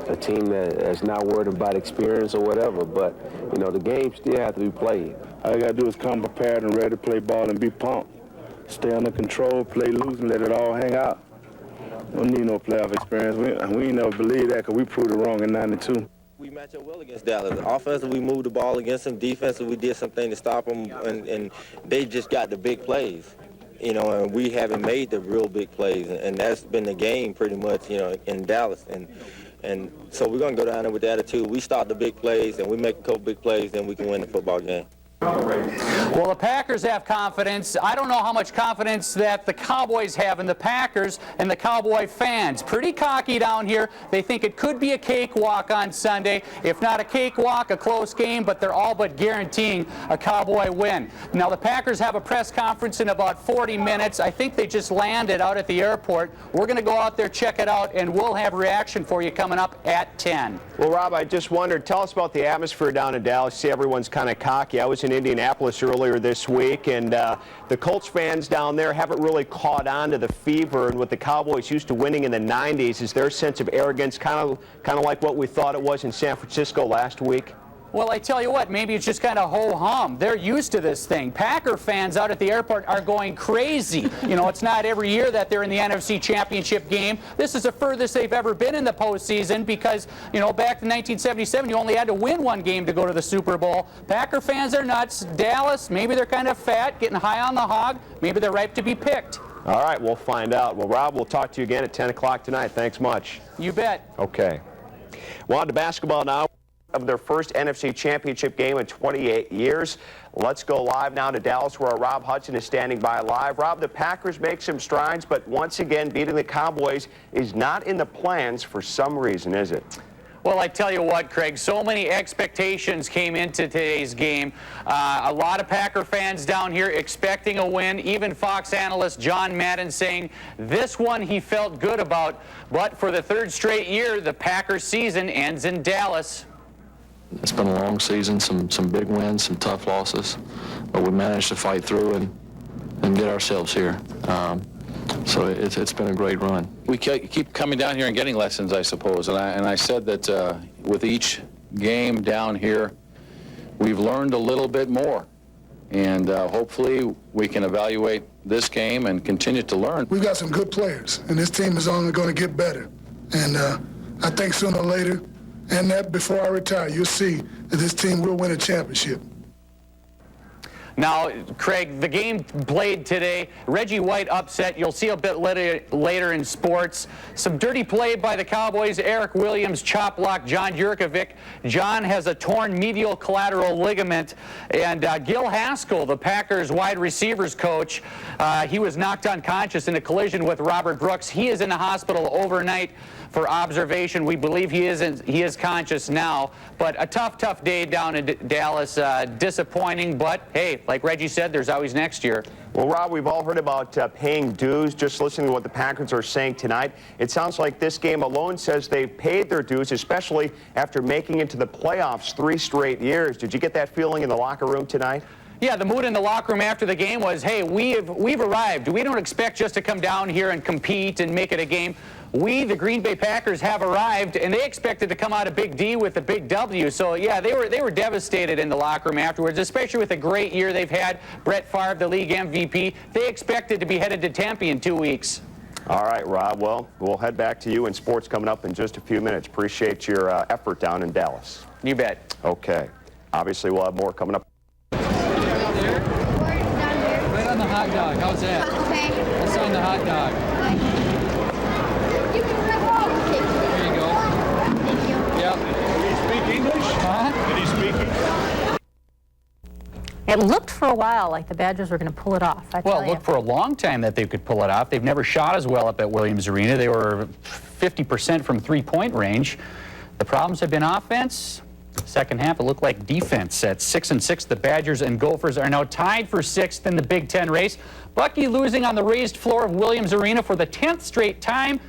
A team that's not worried about experience or whatever, but you know the game still has to be played. All you gotta do is come prepared and ready to play ball and be pumped. Stay under control, play loose, and let it all hang out. don't need no playoff experience. We ain't never believed that because we proved it wrong in '92. We match up well against Dallas. Offensively, we moved the ball against them. Defensively, we did something to stop them, and they just got the big plays. You know, and we haven't made the real big plays, and that's been the game pretty much, you know, in Dallas. And so we're going to go down there with the attitude. We start the big plays, and we make a couple big plays, then we can win the football game. Well, the Packers have confidence. I don't know how much confidence that the Cowboys have in the Packers and the Cowboy fans. Pretty cocky down here. They think it could be a cakewalk on Sunday. If not a cakewalk, a close game, but they're all but guaranteeing a Cowboy win. Now, the Packers have a press conference in about 40 minutes. I think they just landed out at the airport. We're going to go out there, check it out, and we'll have reaction for you coming up at 10. Well, Rob, I just wondered, tell us about the atmosphere down in Dallas. See, everyone's kind of cocky. I was in Indianapolis earlier this week, and the Colts fans down there haven't really caught on to the fever, and what the Cowboys used to winning in the 90s is their sense of arrogance, kind of like what we thought it was in San Francisco last week. Well, I tell you what, maybe it's just kind of ho-hum. They're used to this thing. Packer fans out at the airport are going crazy. You know, it's not every year that they're in the NFC Championship game. This is the furthest they've ever been in the postseason because, you know, back in 1977, you only had to win one game to go to the Super Bowl. Packer fans are nuts. Dallas, maybe they're kind of fat, getting high on the hog. Maybe they're ripe to be picked. All right, we'll find out. Well, Rob, we'll talk to you again at 10 o'clock tonight. Thanks much. You bet. Okay. Well, on to basketball now. Of their first NFC Championship game in 28 years. Let's go live now to Dallas, where our Rob Hudson is standing by live. Rob, the Packers make some strides, but once again, beating the Cowboys is not in the plans for some reason, is it? Well, I tell you what, Craig, so many expectations came into today's game. A lot of Packer fans down here expecting a win. Even Fox analyst John Madden saying this one he felt good about. But for the third straight year, the Packers season ends in Dallas. It's been a long season, some big wins, some tough losses, but we managed to fight through and get ourselves here. So it's been a great run. We keep coming down here and getting lessons, I suppose, and I said that with each game down here, we've learned a little bit more, and hopefully we can evaluate this game and continue to learn. We've got some good players, and this team is only going to get better, and I think sooner or later, and that before I retire, you'll see that this team will win a championship. Now, Craig, the game played today. Reggie White upset. You'll see a bit later in sports. Some dirty play by the Cowboys. Eric Williams chop block John Jurkovic. John has a torn medial collateral ligament. And Gil Haskell, the Packers wide receivers coach, he was knocked unconscious in a collision with Robert Brooks. He is in the hospital overnight for observation. We believe he is conscious now. But a tough day down in Dallas. Disappointing, but hey, like Reggie said, there's always next year. Well, Rob, we've all heard about paying dues. Just listening to what the Packers are saying tonight, it sounds like this game alone says they've paid their dues, especially after making it to the playoffs 3 straight years. Did you get that feeling in the locker room tonight? Yeah, the mood in the locker room after the game was, hey, we've arrived. We don't expect just to come down here and compete and make it a game. We, the Green Bay Packers, have arrived, and they expected to come out of Big D with a big W. So, yeah, they were devastated in the locker room afterwards, especially with the great year they've had. Brett Favre, the league MVP, they expected to be headed to Tempe in 2 weeks. All right, Rob. Well, we'll head back to you in sports coming up in just a few minutes. Appreciate your effort down in Dallas. You bet. Okay. Obviously, we'll have more coming up. Right on the hot dog. How's that? Okay. Let's sign the hot dog. There you go. Thank you. Yep. Did he speak English? Huh? Did he speak English? It looked for a while like the Badgers were going to pull it off. Well, it looked for a long time that they could pull it off. They've never shot as well up at Williams Arena. They were 50% from three-point range. The problems have been offense. Second half, it looked like defense. At 6-6, the Badgers and Gophers are now tied for 6th in the Big Ten race. Bucky losing on the raised floor of Williams Arena for the 10th straight time,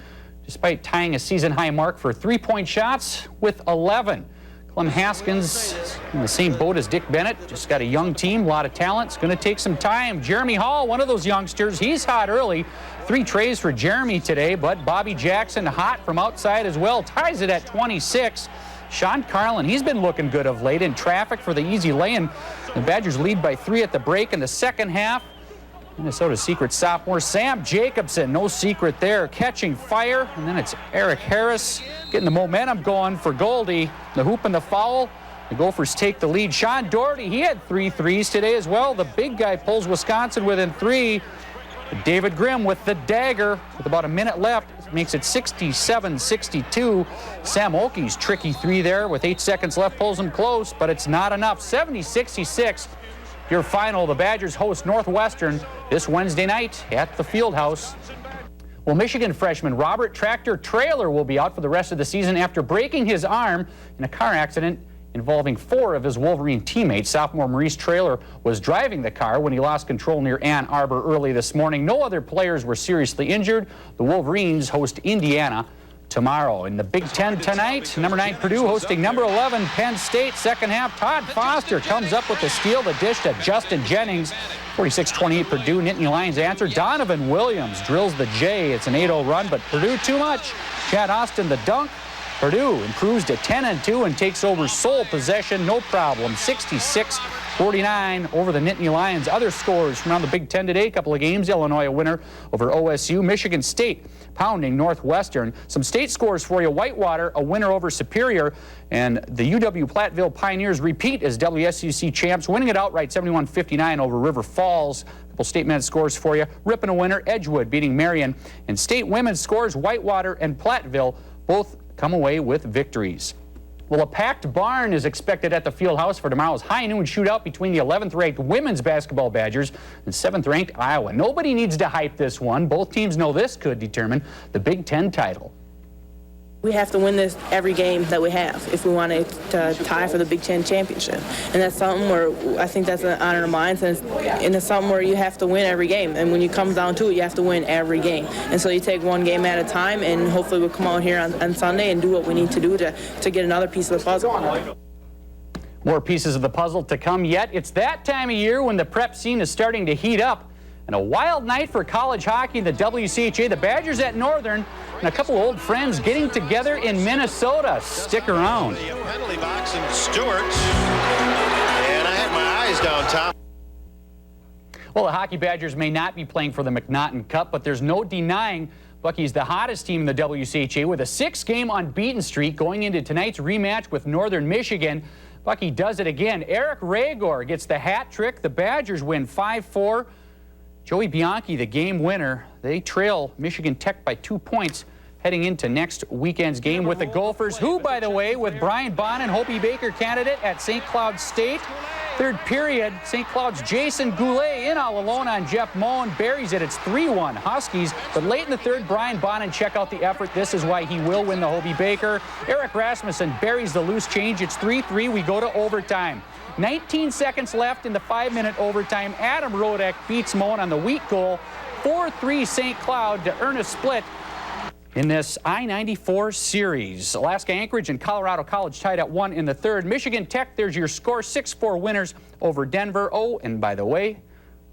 despite tying a season-high mark for three-point shots with 11. Clem Haskins in the same boat as Dick Bennett. Just got a young team, a lot of talent. It's going to take some time. Jeremy Hall, one of those youngsters, he's hot early. 3 trays for Jeremy today, but Bobby Jackson hot from outside as well. Ties it at 26. Sean Carlin, he's been looking good of late in traffic for the easy lay-in. The Badgers lead by 3 at the break in the second half. Minnesota's secret sophomore, Sam Jacobson. No secret there, catching fire. And then it's Eric Harris getting the momentum going for Goldie. The hoop and the foul. The Gophers take the lead. Sean Doherty, he had 3 threes today as well. The big guy pulls Wisconsin within 3. David Grimm with the dagger with about a minute left. Makes it 67-62. Sam Oakey's tricky 3 there with 8 seconds left pulls him close, but it's not enough. 70-66. Your final, the Badgers host Northwestern this Wednesday night at the Fieldhouse. Well, Michigan freshman Robert Tractor Trailer will be out for the rest of the season after breaking his arm in a car accident involving 4 of his Wolverine teammates. Sophomore Maurice Trailer was driving the car when he lost control near Ann Arbor early this morning. No other players were seriously injured. The Wolverines host Indiana tomorrow. In the Big Ten tonight, number 9 Purdue hosting number 11 Penn State. Second half, Todd Foster comes up with the steal, the dish to Justin Jennings. 46-28 Purdue. Nittany Lions answer. Donovan Williams drills the J. It's an 8-0 run, but Purdue too much. Chad Austin the dunk. Purdue improves to 10-2 and takes over sole possession, no problem. 66-49 over the Nittany Lions. Other scores from around the Big Ten today, a couple of games. Illinois a winner over OSU. Michigan State pounding Northwestern. Some state scores for you. Whitewater a winner over Superior. And the UW-Platteville Pioneers repeat as WSUC champs, winning it outright 71-59 over River Falls. A couple state men's scores for you. Ripon a winner. Edgewood beating Marion. And state women's scores, Whitewater and Platteville both come away with victories. Well, a packed barn is expected at the Fieldhouse for tomorrow's high noon shootout between the 11th-ranked women's basketball Badgers and 7th-ranked Iowa. Nobody needs to hype this one. Both teams know this could determine the Big Ten title. We have to win this every game that we have if we want to tie for the Big Ten championship. And that's something where I think that's on our minds, and it's something where you have to win every game. And when you come down to it, you have to win every game. And so you take one game at a time, and hopefully we'll come out here on Sunday and do what we need to do to get another piece of the puzzle. More pieces of the puzzle to come yet. It's that time of year when the prep scene is starting to heat up. And a wild night for college hockey in the WCHA. The Badgers at Northern and a couple of old friends getting together in Minnesota. Stick around. Penalty box and Stewart. And I had my eyes down top. Well, the Hockey Badgers may not be playing for the McNaughton Cup, but there's no denying Bucky's the hottest team in the WCHA with a 6-game unbeaten streak going into tonight's rematch with Northern Michigan. Bucky does it again. Eric Ragor gets the hat trick. The Badgers win 5-4. Joey Bianchi, the game winner. They trail Michigan Tech by 2 points heading into next weekend's game with the Gophers, who, by the way, with Brian Bonnen, Hobie Baker candidate at St. Cloud State. Third period, St. Cloud's Jason Goulet in all alone on Jeff Moen, buries it. It's 3-1 Huskies. But late in the third, Brian Bonnen, check out the effort. This is why he will win the Hobie Baker. Eric Rasmussen buries the loose change. It's 3-3. We go to overtime. 19 seconds left in the 5-minute overtime. Adam Rodek beats Moen on the weak goal. 4-3 St. Cloud to earn a split in this I-94 series. Alaska Anchorage and Colorado College tied at 1 in the third. Michigan Tech, there's your score, 6-4 winners over Denver. Oh, and by the way,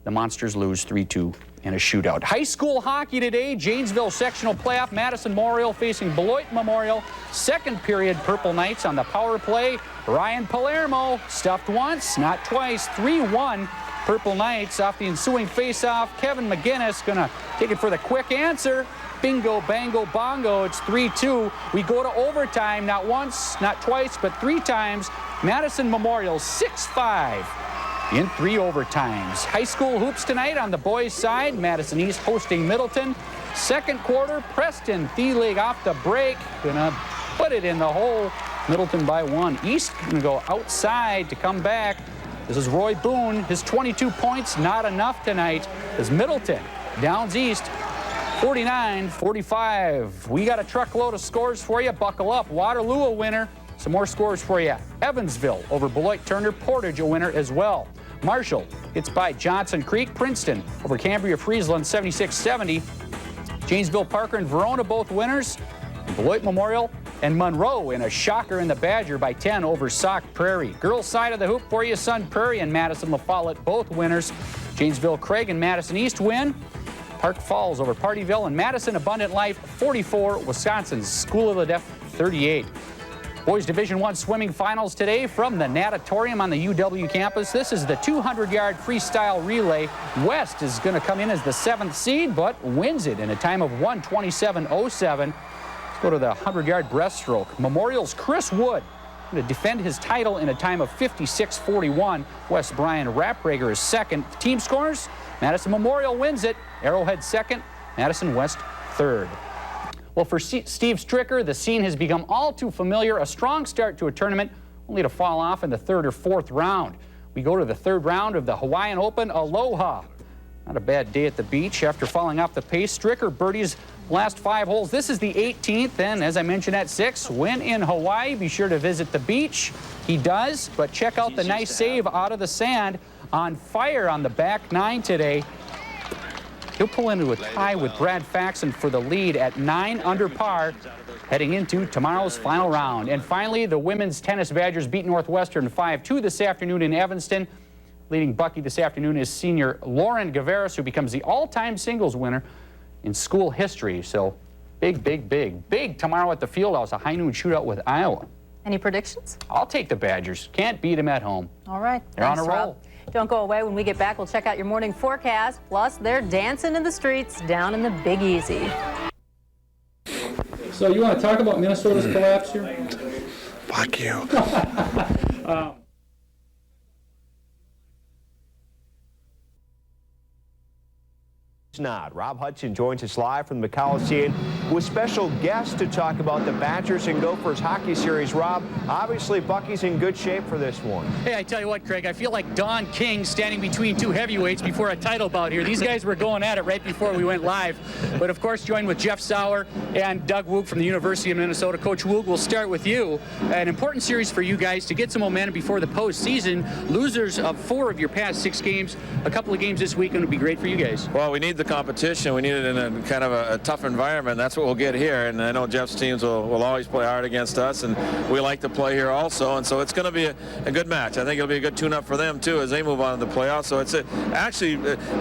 the Monsters lose 3-2 in a shootout. High school hockey today, Janesville sectional playoff, Madison Memorial facing Beloit Memorial. Second period, Purple Knights on the power play. Ryan Palermo stuffed once, not twice, 3-1. Purple Knights off the ensuing faceoff. Kevin McGinnis gonna take it for the quick answer. Bingo, bango, bongo, it's 3-2. We go to overtime, not once, not twice, but 3 times. Madison Memorial 6-5 in 3 overtimes. High school hoops tonight on the boys' side. Madison East hosting Middleton. Second quarter, Preston Thielig off the break. Gonna put it in the hole. Middleton by 1. East gonna go outside to come back. This is Roy Boone. His 22 points, not enough tonight as Middleton downs East 49-45. We got a truckload of scores for you. Buckle up. Waterloo a winner. Some more scores for you. Evansville over Beloit Turner. Portage a winner as well. Marshall hits by Johnson Creek. Princeton over Cambria Friesland 76-70. Janesville Parker and Verona both winners. Beloit Memorial and Monroe in a shocker in the Badger by 10 over Sauk Prairie. Girls side of the hoop for you. Sun Prairie and Madison La Follette both winners. Janesville Craig and Madison East win. Park Falls over Partyville and Madison Abundant Life 44. Wisconsin's School of the Deaf 38. Boys Division I swimming finals today from the natatorium on the UW campus. This is the 200-yard freestyle relay. West is going to come in as the 7th seed, but wins it in a time of 1:27.07. Let's go to the 100-yard breaststroke. Memorial's Chris Wood going to defend his title in a time of 56:41. West Brian Rapprager is second. Team scores, Madison Memorial wins it. Arrowhead second, Madison West third. Well, for Steve Stricker, the scene has become all too familiar. A strong start to a tournament, only to fall off in the 3rd or 4th round. We go to the 3rd round of the Hawaiian Open. Aloha. Not a bad day at the beach. After falling off the pace, Stricker birdies last 5 holes. This is the 18th, and as I mentioned at 6, when in Hawaii, be sure to visit the beach. He does, but check out the nice save out of the sand. On fire on the back 9 today. He'll pull into a tie with Brad Faxon for the lead at 9 under par, heading into tomorrow's final round. And finally, the women's tennis Badgers beat Northwestern 5-2 this afternoon in Evanston. Leading Bucky this afternoon is senior Lauren Gavaris, who becomes the all-time singles winner in school history. So big tomorrow at the Fieldhouse, a high noon shootout with Iowa. Any predictions? I'll take the Badgers. Can't beat them at home. All right. They're on a roll. Rob. Don't go away. When we get back, we'll check out your morning forecast. Plus, they're dancing in the streets down in the Big Easy. So you want to talk about Minnesota's collapse here? Fuck you. Nod. Rob Hudson joins us live from the Coliseum with special guests to talk about the Badgers and Gophers hockey series. Rob, obviously Bucky's in good shape for this one. Hey, I tell you what, Craig, I feel like Don King standing between 2 heavyweights before a title bout here. These guys were going at it right before we went live. But of course, joined with Jeff Sauer and Doug Woog from the University of Minnesota. Coach Woog, we'll start with you. An important series for you guys to get some momentum before the postseason. Losers of 4 of your past 6 games. A couple of games this weekend would be great for you guys. Well, we need the competition. We need it in a kind of a tough environment. That's what we'll get here. And I know Jeff's teams will always play hard against us, and we like to play here also. And so it's going to be a good match. I think it'll be a good tune-up for them, too, as they move on to the playoffs. So it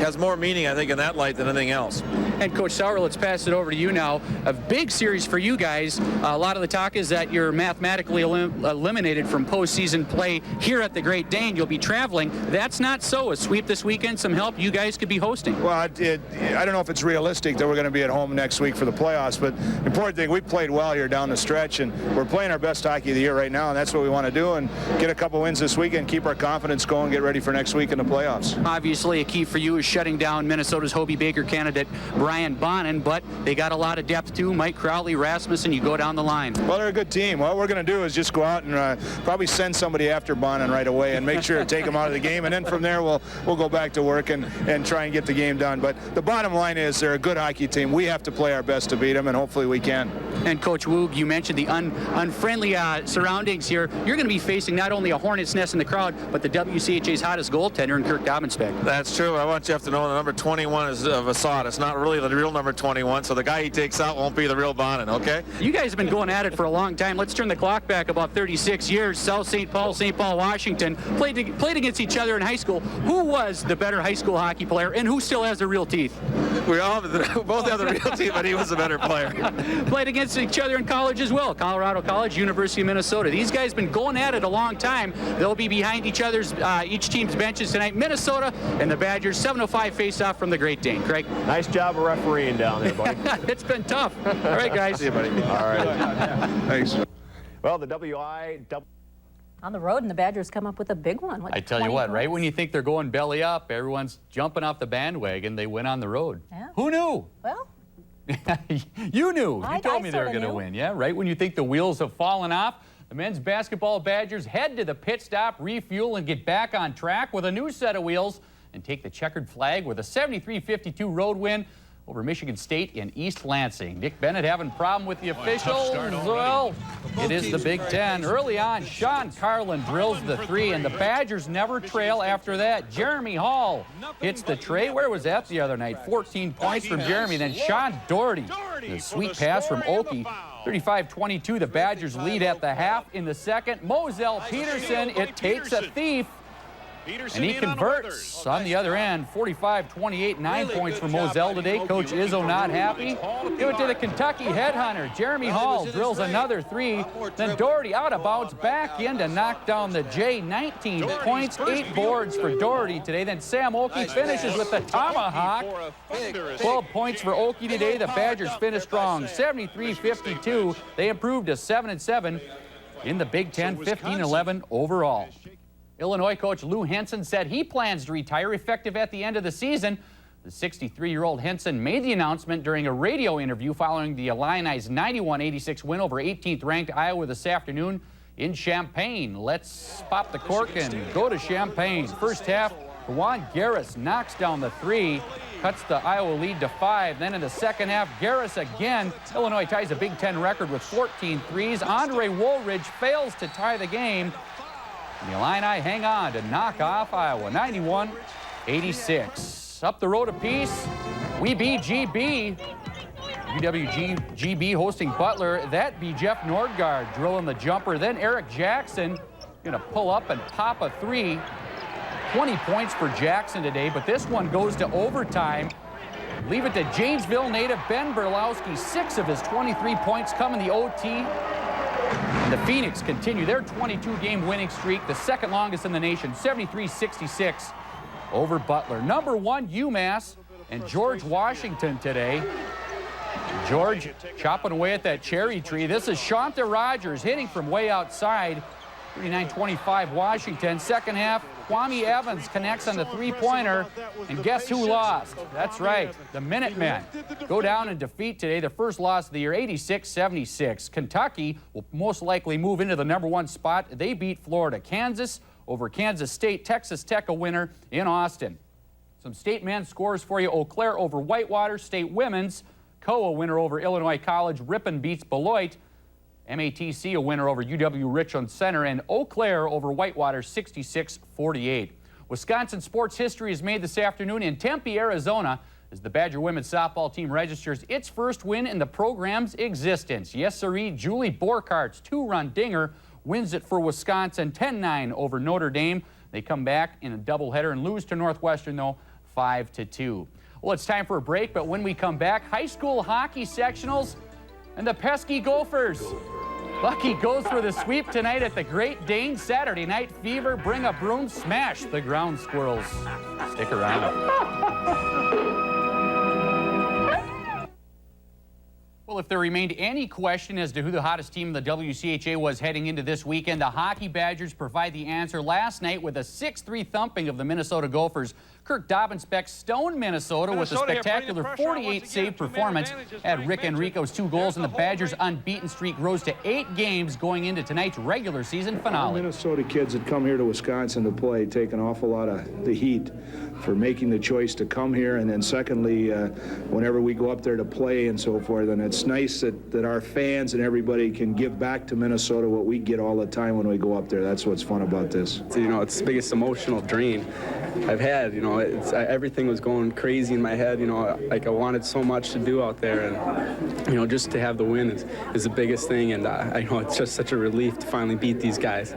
has more meaning, I think, in that light than anything else. And Coach Sauer, let's pass it over to you now. A big series for you guys. A lot of the talk is that you're mathematically eliminated from postseason play here at the Great Dane. You'll be traveling. That's not so. A sweep this weekend, some help you guys could be hosting. Well, I don't know if it's realistic that we're going to be at home next week for the playoffs, but the important thing, we played well here down the stretch, and we're playing our best hockey of the year right now, and that's what we want to do, and get a couple wins this weekend, keep our confidence going, get ready for next week in the playoffs. Obviously, a key for you is shutting down Minnesota's Hobie Baker candidate Brian Bonin, but they got a lot of depth too. Mike Crowley, Rasmussen, you go down the line. Well, they're a good team. What we're going to do is just go out and probably send somebody after Bonin right away and make sure to take him out of the game, and then from there we'll go back to work and try and get the game done. But the bottom line is they're a good hockey team. We have to play our best to beat them, and hopefully we can. And Coach Woog, you mentioned the unfriendly surroundings here. You're going to be facing not only a hornet's nest in the crowd, but the WCHA's hottest goaltender in Kirk Dobbinspec. That's true. I want Jeff to know the number 21 is of Assad. It's not really the real number 21, so the guy he takes out won't be the real Bonin, okay? You guys have been going at it for a long time. Let's turn the clock back about 36 years. South St. Paul, Washington played against each other in high school. Who was the better high school hockey player, and who still has the real teeth? We both have the real teeth, but he was a better player. Played against each other in college as well. Colorado College, University of Minnesota. These guys have been going at it a long time. They'll be behind each team's benches tonight. Minnesota and the Badgers, 7:05 face-off from the Great Dane. Craig? Nice job of refereeing down there, buddy. It's been tough. All right, guys. See you, buddy. All right. Thanks. Well, the WI... On the road, and the Badgers come up with a big one. I tell you what, right when you think they're going belly up, everyone's jumping off the bandwagon. They win on the road. Yeah. Who knew? Well, you knew. You told me they were sorta going to knew. win. Yeah, right when you think the wheels have fallen off, the men's basketball Badgers head to the pit stop, refuel, and get back on track with a new set of wheels and take the checkered flag with a 73-52 road win over Michigan State in East Lansing. Nick Bennett having a problem with the officials. Well, it is the Big Ten. Early on, Sean Carlin drills the 3, and the Badgers never trail after that. Jeremy Hall hits the tray. Where was that the other night? 14 points from Jeremy. Then Sean Doherty, the sweet pass from Oki. 35-22, the Badgers lead at the half. In the second, Moselle Peterson, it takes a thief. And he converts on the other end, 45-28, 9 points for Moselle today. Coach Izzo not happy. Give it to the Kentucky headhunter. Jeremy Hall drills another 3. Then Doherty out of bounds, back in to knock down the J. 19 points, 8 boards for Doherty today. Then Sam Oakey finishes with the tomahawk. 12 points for Oakey today. The Badgers finish strong, 73-52. They improved to 7-7 in the Big Ten, 15-11 overall. Illinois coach Lou Henson said he plans to retire effective at the end of the season. The 63-year-old Henson made the announcement during a radio interview following the Illini's 91-86 win over 18th-ranked Iowa this afternoon in Champaign. Let's pop the cork and go to Champaign. First half, Juan Garris knocks down the 3, cuts the Iowa lead to 5. Then in the second half, Garris again. Illinois ties a Big Ten record with 14 threes. Andre Woolridge fails to tie the game. And the Illini hang on to knock off Iowa, 91-86. Up the road a piece, we beat GB. UW-GB hosting Butler. That be Jeff Nordgaard drilling the jumper. Then Eric Jackson gonna pull up and pop a 3. 20 points for Jackson today, but this one goes to overtime. Leave it to Janesville native Ben Berlowski. 6 of his 23 points come in the OT. And the Phoenix continue their 22-game winning streak, the second longest in the nation, 73-66 over Butler. Number 1, UMass and George Washington today. George chopping away at that cherry tree. This is Shanta Rogers hitting from way outside. 39-25 Washington. Second half, Kwame Evans connects on the 3-pointer. And guess who lost? That's right, the Minutemen go down in defeat today. Their first loss of the year, 86-76. Kentucky will most likely move into the number 1 spot. They beat Florida. Kansas over Kansas State. Texas Tech a winner in Austin. Some state men's scores for you. Eau Claire over Whitewater. State women's. Coa winner over Illinois College. Ripon beats Beloit. MATC a winner over UW Richland Center, and Eau Claire over Whitewater 66-48. Wisconsin sports history is made this afternoon in Tempe, Arizona, as the Badger women's softball team registers its first win in the program's existence. Yes, sirree, Julie Borkart's 2-run dinger wins it for Wisconsin 10-9 over Notre Dame. They come back in a doubleheader and lose to Northwestern, though, 5-2. Well, it's time for a break, but when we come back, high school hockey sectionals and the pesky Gophers. Lucky goes for the sweep tonight at the Great Dane. Saturday Night Fever, bring a broom, smash the ground squirrels. Stick around. Well, if there remained any question as to who the hottest team in the WCHA was heading into this weekend, the Hockey Badgers provide the answer last night with a 6-3 thumping of the Minnesota Gophers. Kirk Dobbins-Beck stoned Minnesota with a spectacular 48-save performance. Had Rick Enrico's 2 goals, and the Badgers' unbeaten streak rose to 8 games going into tonight's regular season finale. Minnesota kids that come here to Wisconsin to play take an awful lot of the heat for making the choice to come here, and then secondly, whenever we go up there to play and so forth, and it's nice that our fans and everybody can give back to Minnesota what we get all the time when we go up there. That's what's fun about this. You know, it's the biggest emotional dream I've had. You know, everything was going crazy in my head. You know, like I wanted so much to do out there, and you know, just to have the win is the biggest thing. And I know it's just such a relief to finally beat these guys.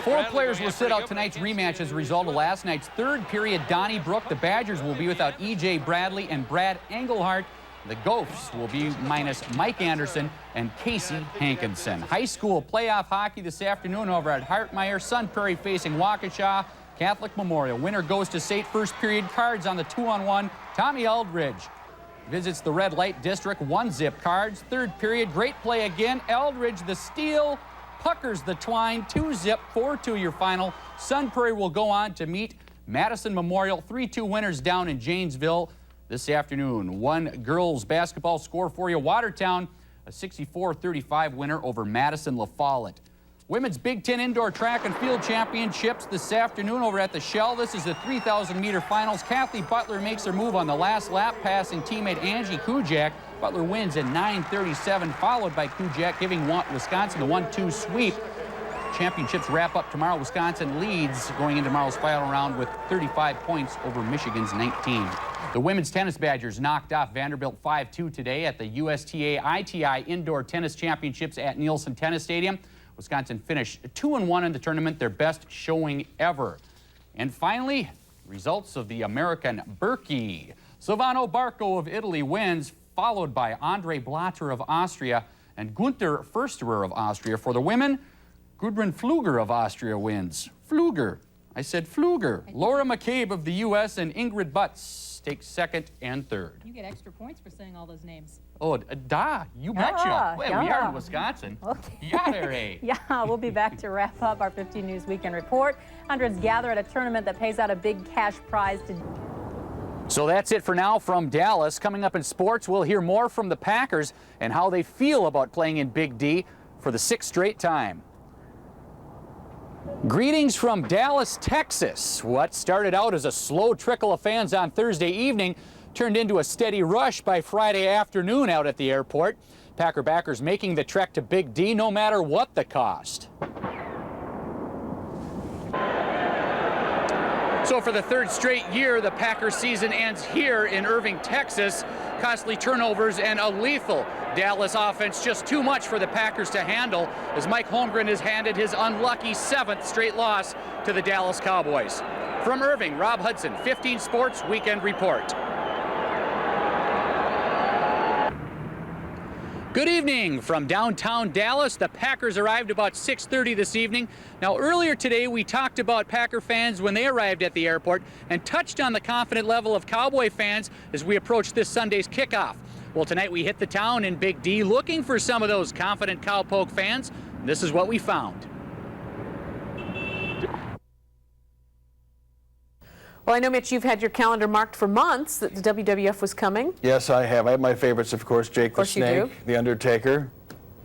4 players will sit out tonight's rematch as a result of last night's third period Donnybrook. The Badgers will be without E.J. Bradley and Brad Engelhart. The Gophs will be minus Mike Anderson and Casey Hankinson. High school playoff hockey this afternoon over at Hartmeyer. Sun Prairie facing Waukesha. Catholic Memorial. Winner goes to state. First period Cards on the 2-on-1. Tommy Eldridge visits the red light district. 1-zip Cards. Third period, great play again. Eldridge the steal. Puckers the twine. 2-zip. 4-2 your final. Sun Prairie will go on to meet Madison Memorial. 3-2 winners down in Janesville this afternoon. 1 girls basketball score for you. Watertown, a 64-35 winner over Madison La Follette. Women's Big Ten Indoor Track and Field Championships this afternoon over at the Shell. This is the 3,000-meter finals. Kathy Butler makes her move on the last lap, passing teammate Angie Kujak. Butler wins in 9:37, followed by Kujak, giving Wisconsin the 1-2 sweep. Championships wrap up tomorrow. Wisconsin leads going into tomorrow's final round with 35 points over Michigan's 19. The women's tennis Badgers knocked off Vanderbilt 5-2 today at the USTA ITI Indoor Tennis Championships at Nielsen Tennis Stadium. Wisconsin finished 2-1 in the tournament, their best showing ever. And finally, results of the American Berkey. Silvano Barco of Italy wins, followed by Andre Blatter of Austria and Gunther Försterer of Austria. For the women, Gudrun Pfluger of Austria wins. Pfluger. I said Pfluger. Laura McCabe of the U.S. and Ingrid Butts take second and third. You get extra points for saying all those names. Oh, you betcha. Well, we are in Wisconsin. Okay. Yeah, there, hey. Yeah, we'll be back to wrap up our 15 News Weekend Report. Hundreds gather at a tournament that pays out a big cash prize to... So that's it for now from Dallas. Coming up in sports, we'll hear more from the Packers and how they feel about playing in Big D for the 6th straight time. Greetings from Dallas, Texas. What started out as a slow trickle of fans on Thursday evening turned into a steady rush by Friday afternoon out at the airport. Packer backers making the trek to Big D no matter what the cost. So for the 3rd straight year, the Packer season ends here in Irving, Texas. Costly turnovers and a lethal Dallas offense, just too much for the Packers to handle as Mike Holmgren has handed his unlucky 7th straight loss to the Dallas Cowboys. From Irving, Rob Hudson, 15 Sports Weekend Report. Good evening from downtown Dallas. The Packers arrived about 6:30 this evening. Now, earlier today, we talked about Packer fans when they arrived at the airport and touched on the confident level of Cowboy fans as we approach this Sunday's kickoff. Well, tonight we hit the town in Big D looking for some of those confident Cowpoke fans. This is what we found. Well, I know, Mitch, you've had your calendar marked for months that the WWF was coming. Yes, I have. I have my favorites, of course, Jake the Snake, The Undertaker.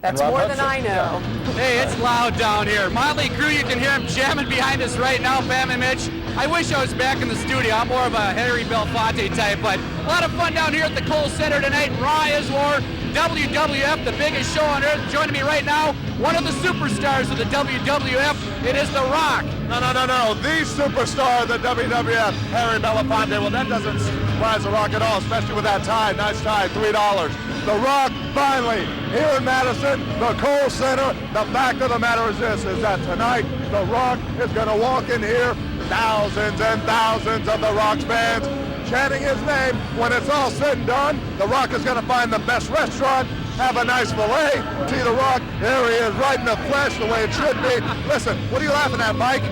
That's more than I know. Hey, it's loud down here. Motley Crue, you can hear them jamming behind us right now, Pam and Mitch. I wish I was back in the studio. I'm more of a Harry Belafonte type, but a lot of fun down here at the Kohl Center tonight. Raw is War, WWF, the biggest show on earth. Joining me right now, one of the superstars of the WWF. It is The Rock. No. The superstar of the WWF, Harry Belafonte. Well, that doesn't surprise The Rock at all, especially with that tie. Nice tie, $3. The Rock, finally, here in Madison, the Kohl Center. The fact of the matter is this, is that tonight, The Rock is going to walk in here, thousands and thousands of The Rock's fans chanting his name. When it's all said and done, The Rock is going to find the best restaurant, have a nice filet. See The Rock, there he is, right in the flesh, the way it should be. Listen, what are you laughing at, Mike?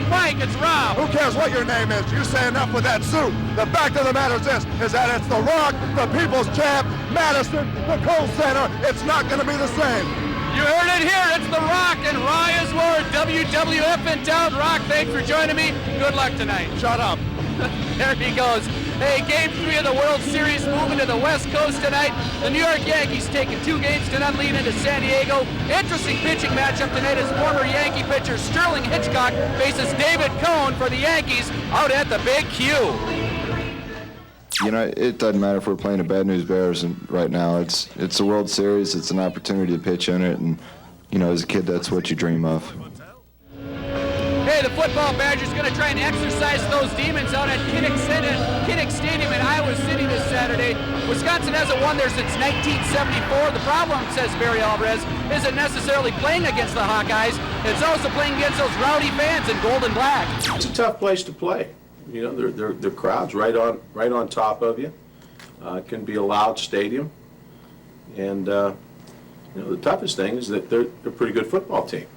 Mike, it's Rob. Who cares what your name is? You say enough with that suit. The fact of the matter is this, is that it's The Rock, the people's champ, Madison, the Kohl Center. It's not going to be the same. You heard it here. It's The Rock and Raw is War, WWF in town. Rock, thanks for joining me. Good luck tonight. Shut up. There he goes. Hey, Game 3 of the World Series moving to the West Coast tonight. The New York Yankees taking 2 games to none lead into San Diego. Interesting pitching matchup tonight as former Yankee pitcher Sterling Hitchcock faces David Cohn for the Yankees out at the Big Q. You know, it doesn't matter if we're playing the Bad News Bears right now. It's the World Series. It's an opportunity to pitch in it, and you know, as a kid, that's what you dream of. Hey, the football Badgers going to try and exercise those demons out at Kinnick Stadium in Iowa City this Saturday. Wisconsin hasn't won there since 1974. The problem, says Barry Alvarez, isn't necessarily playing against the Hawkeyes. It's also playing against those rowdy fans in gold and black. It's a tough place to play. You know, the crowd's right on top of you. It can be a loud stadium, and you know, the toughest thing is that they're a pretty good football team.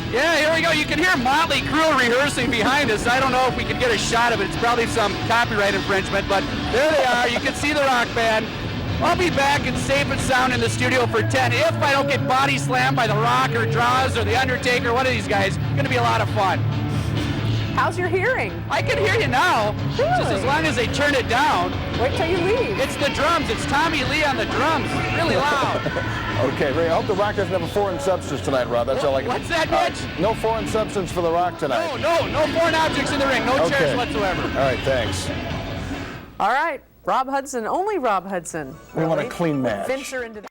Yeah, here we go. You can hear Motley Crue rehearsing behind us. I don't know if we could get a shot of it. It's probably some copyright infringement, but there they are. You can see the Rock Band. I'll be back and safe and sound in the studio for 10 if I don't get body slammed by The Rock or Draws or The Undertaker, one of these guys. It's going to be a lot of fun. How's your hearing? I can hear you now, really? Just as long as they turn it down. Wait till you leave. It's the drums. It's Tommy Lee on the drums. Really loud. Okay, Ray, I hope The Rock doesn't have a foreign substance tonight, Rob. That's all I can... What's that, Mitch? No foreign substance for The Rock tonight. No foreign objects in the ring. No chairs whatsoever. All right, thanks. All right, Rob Hudson, only Rob Hudson. We want a clean match. Venture into